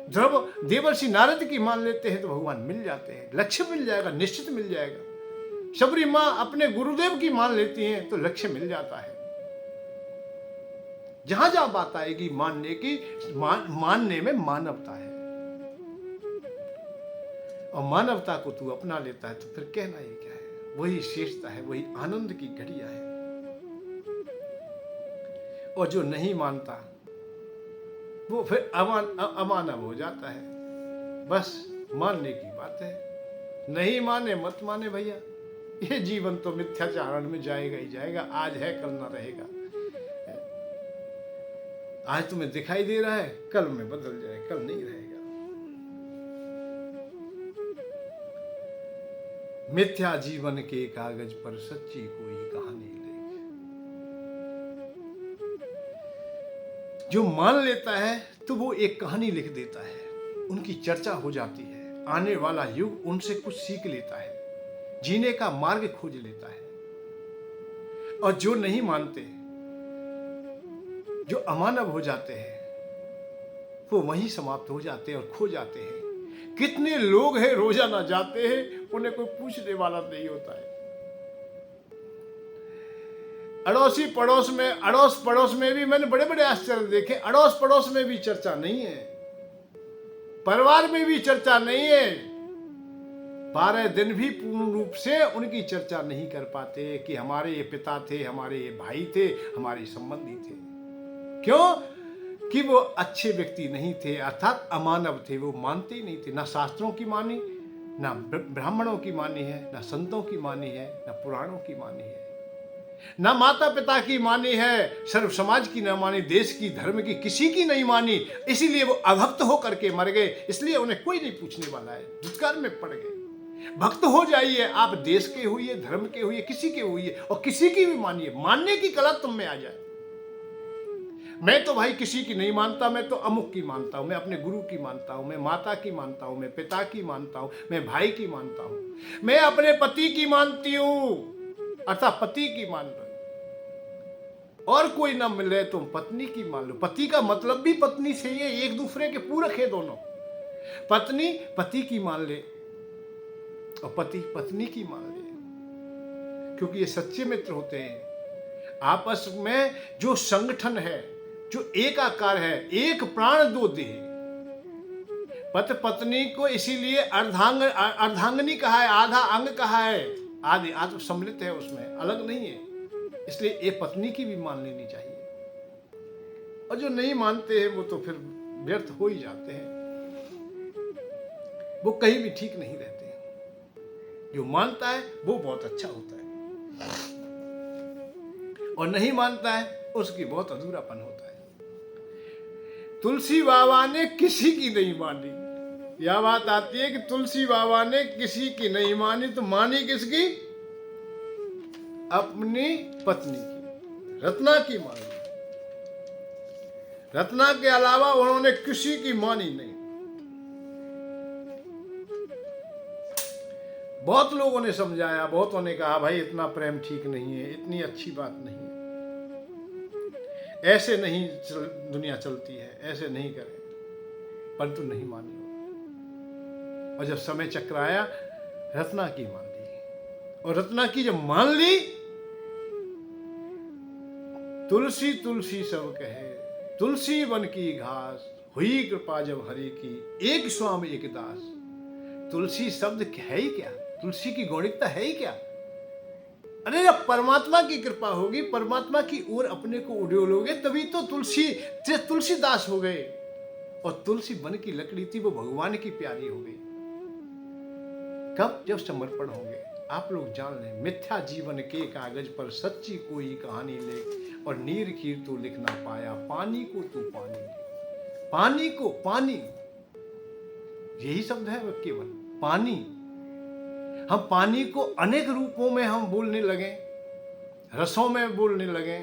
जब देवर्षि नारद की मान लेते हैं तो भगवान मिल जाते हैं, लक्ष्य मिल जाएगा, निश्चित मिल जाएगा। शबरी मां अपने गुरुदेव की मान लेती हैं तो लक्ष्य मिल जाता है। जहां जहां बात आएगी मानने की, मानने में मानवता है, और मानवता को तू अपना लेता है तो फिर कहना ही क्या है। वही श्रेष्ठता है, वही आनंद की घड़ियां है। और जो नहीं मानता वो फिर अमानव हो जाता है। बस मानने की बात है, नहीं माने मत माने भैया, ये जीवन तो मिथ्याचारण में जाएगा ही जाएगा। आज है कल ना रहेगा। आज तुम्हें दिखाई दे रहा है, कल में बदल जाए, कल नहीं रहेगा। मिथ्या जीवन के कागज पर सच्ची कोई कहानी लिख। जो मान लेता है तो वो एक कहानी लिख देता है, उनकी चर्चा हो जाती है, आने वाला युग उनसे कुछ सीख लेता है, जीने का मार्ग खोज लेता है। और जो नहीं मानते, जो अमानव हो जाते हैं, वो वहीं समाप्त हो जाते हैं और खो जाते हैं। कितने लोग हैं रोजाना जाते हैं, उन्हें कोई पूछने वाला नहीं होता है। अड़ोसी पड़ोस में, अड़ोस पड़ोस में भी मैंने बड़े बड़े आश्चर्य देखे। अड़ोस पड़ोस में भी चर्चा नहीं है, परिवार में भी चर्चा नहीं है। 12 दिन भी पूर्ण रूप से उनकी चर्चा नहीं कर पाते कि हमारे ये पिता थे, हमारे ये भाई थे, हमारे संबंधी थे। क्यों? कि वो अच्छे व्यक्ति नहीं थे, अर्थात अमानव थे। वो मानते ही नहीं थे, ना शास्त्रों की मानी, ना ब्राह्मणों की मानी है, ना संतों की मानी है, ना पुराणों की मानी है, ना माता पिता की मानी है, सर्व समाज की ना मानी, देश की, धर्म की, किसी की नहीं मानी। इसीलिए वो अभक्त होकर के मर गए। इसलिए उन्हें कोई नहीं पूछने वाला है, दुष्काल में पड़ गए। भक्त हो जाइए, आप देश के होइए, धर्म के होइए, किसी के होइए, और किसी की भी मानिए। मानने की कला तुम में आ जाए। मैं तो भाई किसी की नहीं मानता, मैं तो अमुक की मानता हूं, मैं अपने गुरु की मानता हूं, मैं माता की मानता हूं, मैं पिता की मानता हूं, मैं भाई की मानता हूं, मैं अपने पति की मानती हूं, अर्थात पति की मान लो। और कोई ना मिले तो पत्नी की मान लो। पति का मतलब भी पत्नी से ही है, एक दूसरे के पूरक है दोनों। पत्नी पति की मान ले और पति पत्नी की मान ले, क्योंकि ये सच्चे मित्र होते हैं। आपस में जो संगठन है, जो एक आकार है, एक प्राण दो देह। पति पत्नी को इसीलिए अर्धांगनी कहा है, आधा अंग कहा है, आदि आत्म सम्मिलित है, उसमें अलग नहीं है। इसलिए एक पत्नी की भी मान लेनी चाहिए। और जो नहीं मानते हैं वो तो फिर व्यर्थ हो ही जाते हैं, वो कहीं भी ठीक नहीं रहते। जो मानता है वो बहुत अच्छा होता है, और नहीं मानता है उसकी बहुत अधूरापन होता है। तुलसी बाबा ने किसी की नहीं मानी। यह बात आती है कि तुलसी बाबा ने किसी की नहीं मानी, तो मानी किसकी? अपनी पत्नी की, रत्ना की मानी। रत्ना के अलावा उन्होंने किसी की मानी नहीं। बहुत लोगों ने समझाया, बहुतों ने कहा भाई इतना प्रेम ठीक नहीं है, इतनी अच्छी बात नहीं है, ऐसे नहीं दुनिया चलती है, ऐसे नहीं करें, परंतु नहीं मानी। और जब समय चक्र आया, रत्ना की मान ली। और रत्ना की जब मान ली, तुलसी तुलसी सब कहे, तुलसी वन की घास, हुई कृपा जब हरि की, एक स्वामी एक दास। तुलसी शब्द है ही क्या? तुलसी की गौणिकता है ही क्या? अरे जब परमात्मा की कृपा होगी, परमात्मा की ओर अपने को उड़ोलोगे, तभी तो तुलसीदास हो गए। और तुलसी वन की लकड़ी थी, वो भगवान की प्यारी हो गई। कब? जब समर्पण होंगे। आप लोग जान लें, मिथ्या जीवन के कागज पर सच्ची कोई कहानी लिख, और नीर खीर तो लिख ना पाया, पानी को तू पानी लिख। पानी को पानी, यही शब्द है केवल पानी। हम पानी को अनेक रूपों में हम बोलने लगे, रसों में बोलने लगे,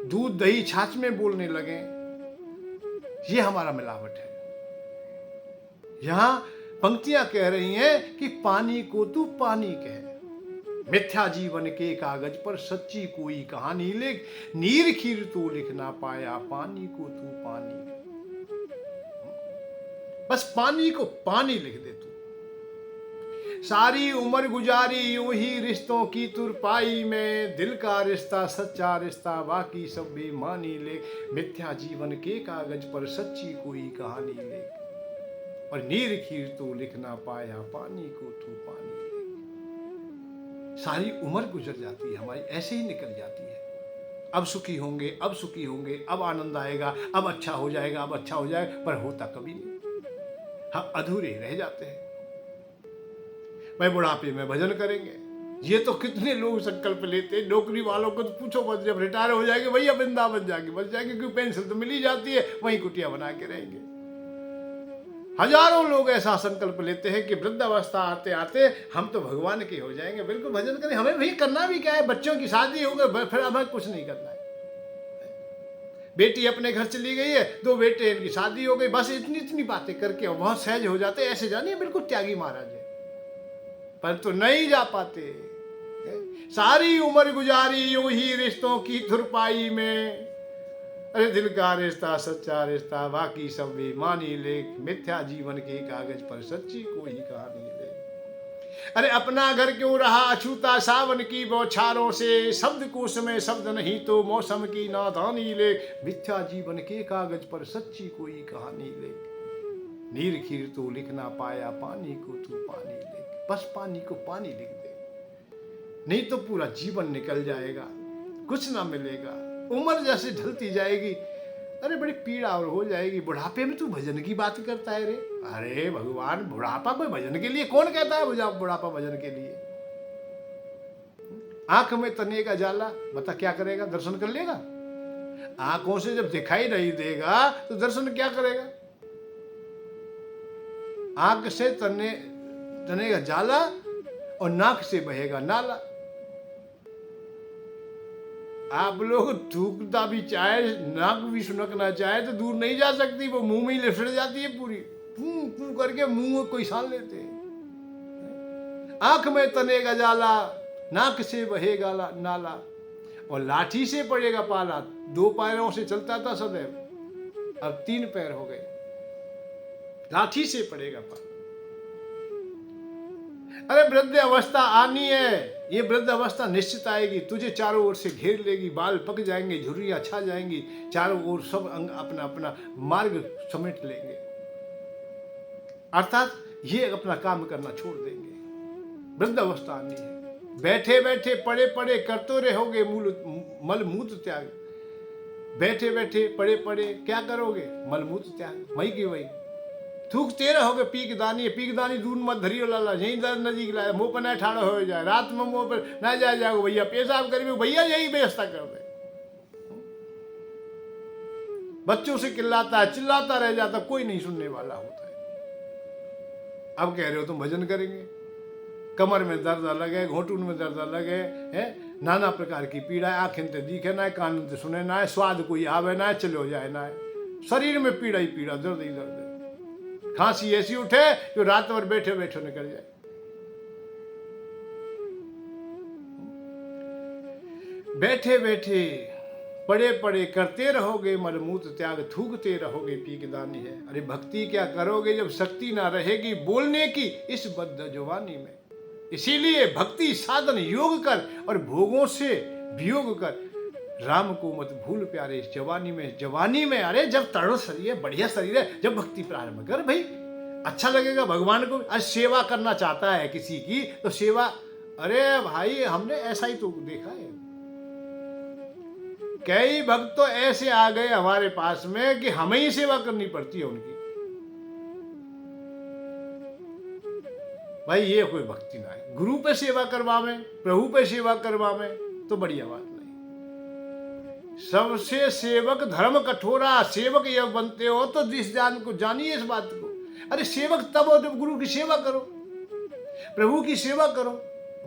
दूध दही छाछ में बोलने लगे। ये हमारा मिलावट है। यहां पंक्तियां कह रही हैं कि पानी को तू पानी कह, मिथ्या जीवन के कागज पर सच्ची कोई कहानी लिख, नीर खीर तू लिख ना पाया, पानी को तू पानी लिख। बस पानी को पानी लिख दे तू। सारी उम्र गुजारी यूं ही रिश्तों की तुरपाई में, दिल का रिश्ता सच्चा रिश्ता बाकी सब बेमानी ले, मिथ्या जीवन के कागज पर सच्ची कोई कहानी ले, और नीर खीर तो लिख ना पाया, पानी को तू पानी ले। सारी उम्र गुजर जाती है हमारी, ऐसे ही निकल जाती है। अब सुखी होंगे, अब सुखी होंगे, अब आनंद आएगा, अब अच्छा हो जाएगा, अब अच्छा हो जाएगा, पर होता कभी नहीं। हम अधूरे रह जाते हैं। भाई बुढ़ापे में भजन करेंगे, ये तो कितने लोग संकल्प लेते हैं। नौकरी वालों को तो पूछो मत, जब रिटायर हो जाएंगे भैया वृंदावन जाके बच जाएंगे, क्योंकि पेंशन तो मिल ही जाती है, वहीं कुटिया बना के रहेंगे। हजारों लोग ऐसा संकल्प लेते हैं कि वृद्धावस्था आते आते हम तो भगवान के हो जाएंगे। बिल्कुल भजन करें, हमें भी करना भी क्या है, बच्चों की शादी हो गई फिर हमें कुछ नहीं करना है। बेटी अपने घर चली गई है, 2 बेटे, इनकी शादी हो गई, बस इतनी इतनी बातें करके बहुत सहज हो जाते, ऐसे जानिए बिल्कुल त्यागी महाराज है, पर तो नहीं जा पाते। सारी उम्र गुजारी यूं ही रिश्तों की तुरपाई में, अरे दिल का रिश्ता सच्चा रिश्ता बाकी सब बेमानी लेख, मिथ्या जीवन के कागज पर सच्ची कोई कहानी ले। अरे अपना घर क्यों रहा अछूता सावन की बौछारों से, शब्द कोश में शब्द नहीं तो मौसम की नादानी ले, मिथ्या जीवन के कागज पर सच्ची कोई कहानी ले, नीर खीर तो लिख ना पाया, पानी को तू पानी ले। बस पानी को पानी लिख दे, नहीं तो पूरा जीवन निकल जाएगा, कुछ ना मिलेगा, उम्र जैसे ढलती जाएगी, अरे बड़ी पीड़ा और हो जाएगी। बुढ़ापे में तू भजन की बात करता है रे, अरे भगवान बुढ़ापा कोई भजन के लिए, कौन कहता है बुढ़ापा भजन के लिए? आंख में तने का जाला, बता क्या करेगा, दर्शन कर लेगा? आंखों से जब दिखाई नहीं देगा तो दर्शन क्या करेगा? आंख से तने का जाला और नाक से बहेगा नाला। आप लोग थूकता भी चाहे, नाक भी सुनकना चाहे तो दूर नहीं जा सकती, वो मुंह में ही लिपट जाती है पूरी, पूं पूं करके मुंह को सान लेते हैं। आंख में तने का जाला, नाक से बहेगा नाला, और लाठी से पड़ेगा पाला। 2 पैरों से चलता था सदैव, अब 3 पैर हो गए, लाठी से पड़ेगा पाला। अरे वृद्ध अवस्था आनी है, ये वृद्ध अवस्था निश्चित आएगी, तुझे चारों ओर से घेर लेगी, बाल पक जाएंगे, झुर्रियां छा जाएंगी, चारों ओर सब अंग अपना अपना मार्ग समेट लेंगे, अर्थात ये अपना काम करना छोड़ देंगे। वृद्ध अवस्था आनी है। बैठे बैठे पड़े पड़े करते रहोगे मल मूत्र त्याग, बैठे बैठे पड़े पड़े क्या करोगे? मल मूत्र त्याग, वही की वही थूकते रहोगे। पीक दानी दूध मत धरियो लाला, यही नजीक लाया, मुंह पर न ठाड़ो हो जाए, रात में मुंह पर न जाओ भैया, पेशाब करिए भैया, यही व्यवस्था कर दे। बच्चों से चिल्लाता रह जाता, कोई नहीं सुनने वाला होता है। अब कह रहे हो तुम भजन करेंगे, कमर में दर्द अलग है, घोटून में दर्द अलग है, नाना प्रकार की पीड़ा है, आंखें ते दिखे ना है, कान ते सुने ना है, स्वाद कोई आवे ना है, चलो जाए ना है, शरीर में पीड़ा ही पीड़ा, दर्द ही दर्द है। खांसी ऐसी उठे जो रात भर बैठे बैठे निकल जाए। बैठे बैठे पड़े पड़े करते रहोगे मलमूत्र त्याग, थूकते रहोगे पीकदानी है। अरे भक्ति क्या करोगे जब शक्ति ना रहेगी बोलने की इस बद्ध जवानी में। इसीलिए भक्ति साधन योग कर और भोगों से वियोग कर, राम को मत भूल प्यारे इस जवानी में। अरे जब तड़ो शरीर है, बढ़िया शरीर है, जब भक्ति प्रारंभ कर भाई, अच्छा लगेगा भगवान को। आज सेवा करना चाहता है किसी की तो सेवा, अरे भाई हमने ऐसा ही तो देखा है, कई भक्त तो ऐसे आ गए हमारे पास में कि हमें ही सेवा करनी पड़ती है उनकी। भाई ये कोई भक्ति ना है। गुरु पे सेवा करवावे, प्रभु पे सेवा करवावे तो बढ़िया बात नहीं। सबसे सेवक धर्म कठोरा, सेवक ये बनते हो तो जिस जान को जानिए इस बात को। अरे सेवक तब हो जब गुरु की सेवा करो, प्रभु की सेवा करो।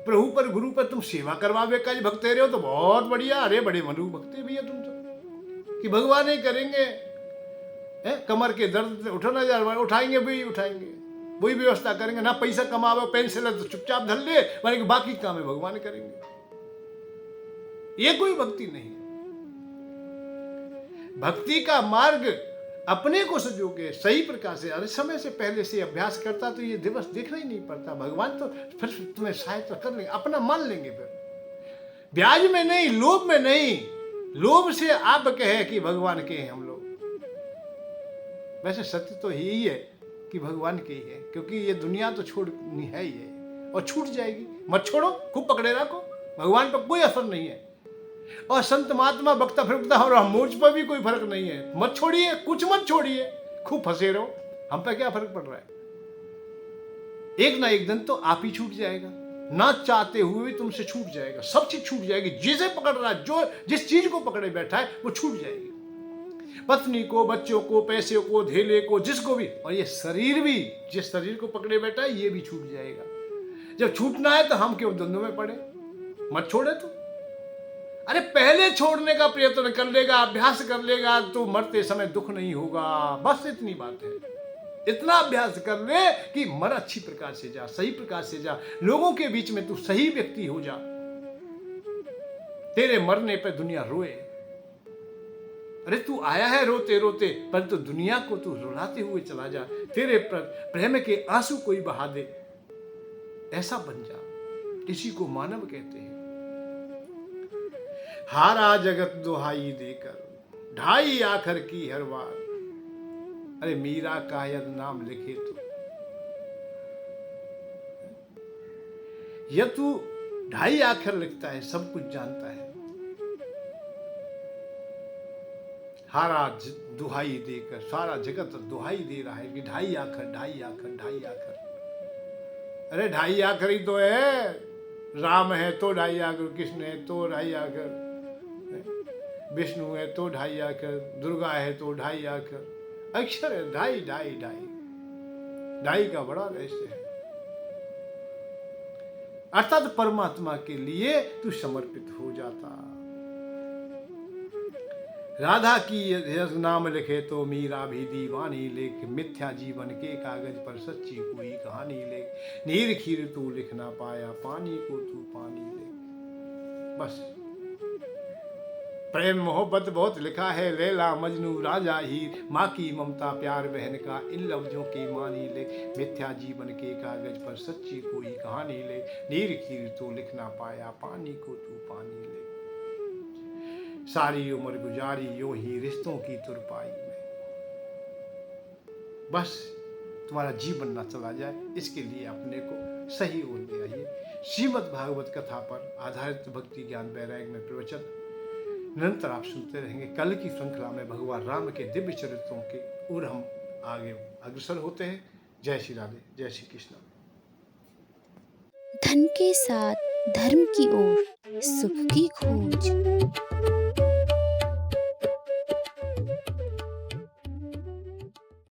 प्रभु पर गुरु पर तुम सेवा करवावे का भक्त रहे हो तो बहुत बढ़िया। अरे बड़े मनु भक्ति भैया तुम तो, कि भगवान ही करेंगे। कमर के दर्द उठाना जा, उठाएंगे भी उठाएंगे, वही व्यवस्था करेंगे। ना पैसा कमावे, पेंशन है तो चुपचाप धर ले, माने बाकी काम है भगवान करेंगे। ये कोई भक्ति नहीं है। भक्ति का मार्ग अपने को सजोगे सही प्रकार से, अरे समय से पहले से अभ्यास करता तो ये दिवस देखना ही नहीं पड़ता। भगवान तो फिर तुम्हें सहायता कर लेंगे, अपना मान लेंगे। फिर ब्याज में नहीं, लोभ में नहीं। लोभ से आप कहे कि भगवान के हैं हम लोग, वैसे सत्य तो यही है कि भगवान के ही है, क्योंकि ये दुनिया तो छोड़नी है ही है और छूट जाएगी। मत छोड़ो, खूब पकड़े रखो, भगवान पर कोई असर नहीं है। और संत महात्मा वक्ता फिरता और मुझ पर भी कोई फर्क नहीं है। मत छोड़िए, कुछ मत छोड़िए, खूब फंसे रहो, हम पे क्या फर्क पड़ रहा है। एक ना एक दिन तो आप ही छूट जाएगा, ना चाहते हुए भी तुमसे छूट जाएगा। सब चीज छूट जाएगी। जिसे पकड़ रहा है, जो जिस चीज को पकड़े बैठा है वो छूट जाएगी। पत्नी को, बच्चों को, पैसे को, धेले को, जिसको भी। और ये शरीर भी, जिस शरीर को पकड़े बैठा है ये भी छूट जाएगा। जब छूटना है तो हम क्यों द्वंद्व में पड़े। मत छोड़े तो, अरे पहले छोड़ने का प्रयत्न कर लेगा, अभ्यास कर लेगा तो मरते समय दुख नहीं होगा। बस इतनी बात है। इतना अभ्यास कर ले कि मर अच्छी प्रकार से जा, सही प्रकार से जा, लोगों के बीच में तू सही व्यक्ति हो जा। तेरे मरने पर दुनिया रोए। अरे तू आया है रोते रोते, पर तो दुनिया को तू रुलाते हुए चला जा। तेरे प्रेम के आंसू कोई बहा दे, ऐसा बन जा। इसी को मानव कहते हैं। हारा जगत दुहाई देकर, ढाई आखर की हर बार। अरे मीरा का यद नाम लिखे तो, यह तू ढाई आखर लिखता है, सब कुछ जानता है। हारा दुहाई देकर, सारा जगत दुहाई दे रहा है कि ढाई आखर, ढाई आखर, ढाई आखर। अरे ढाई आखर ही तो है। राम है तो ढाई आखर, कृष्ण है तो ढाई आखर, विष्णु है तो ढाई आखर, दुर्गा है तो ढाई आखर। अक्षर है ढाई ढाई ढाई। ढाई का बड़ा रहस्य है। अर्थात परमात्मा के लिए तू समर्पित हो जाता। राधा की यह नाम लिखे तो मीरा भी दीवानी लिख। मिथ्या जीवन के कागज पर सच्ची कोई कहानी लिख। नीर खीर तू लिख ना पाया, पानी को तू पानी लिख। बस प्रेम मोहब्बत बहुत लिखा है, लैला मजनू राजा हीर। माँ की ममता प्यार बहन का इन लफ्जों की मानी ले। मिथ्या जीवन के कागज पर सच्ची कोई कहानी ले। नीर खीर तो लिख ना पाया, पानी को तू पानी ले। सारी उम्र गुजारी यूं ही रिश्तों की तुरपाई में। बस तुम्हारा जीवन ना चला जाए, इसके लिए अपने को सही ओर ले आइए। श्रीमद् भागवत कथा पर आधारित भक्ति ज्ञान वैराग्य में प्रवचन निरंतर आप सुनते रहेंगे। कल की श्रृंखला में भगवान राम के दिव्य चरित्रों के ओर हम आगे अग्रसर होते हैं। जय श्री राधे, जय श्री कृष्ण। धन के साथ धर्म की ओर, सुख की खोज।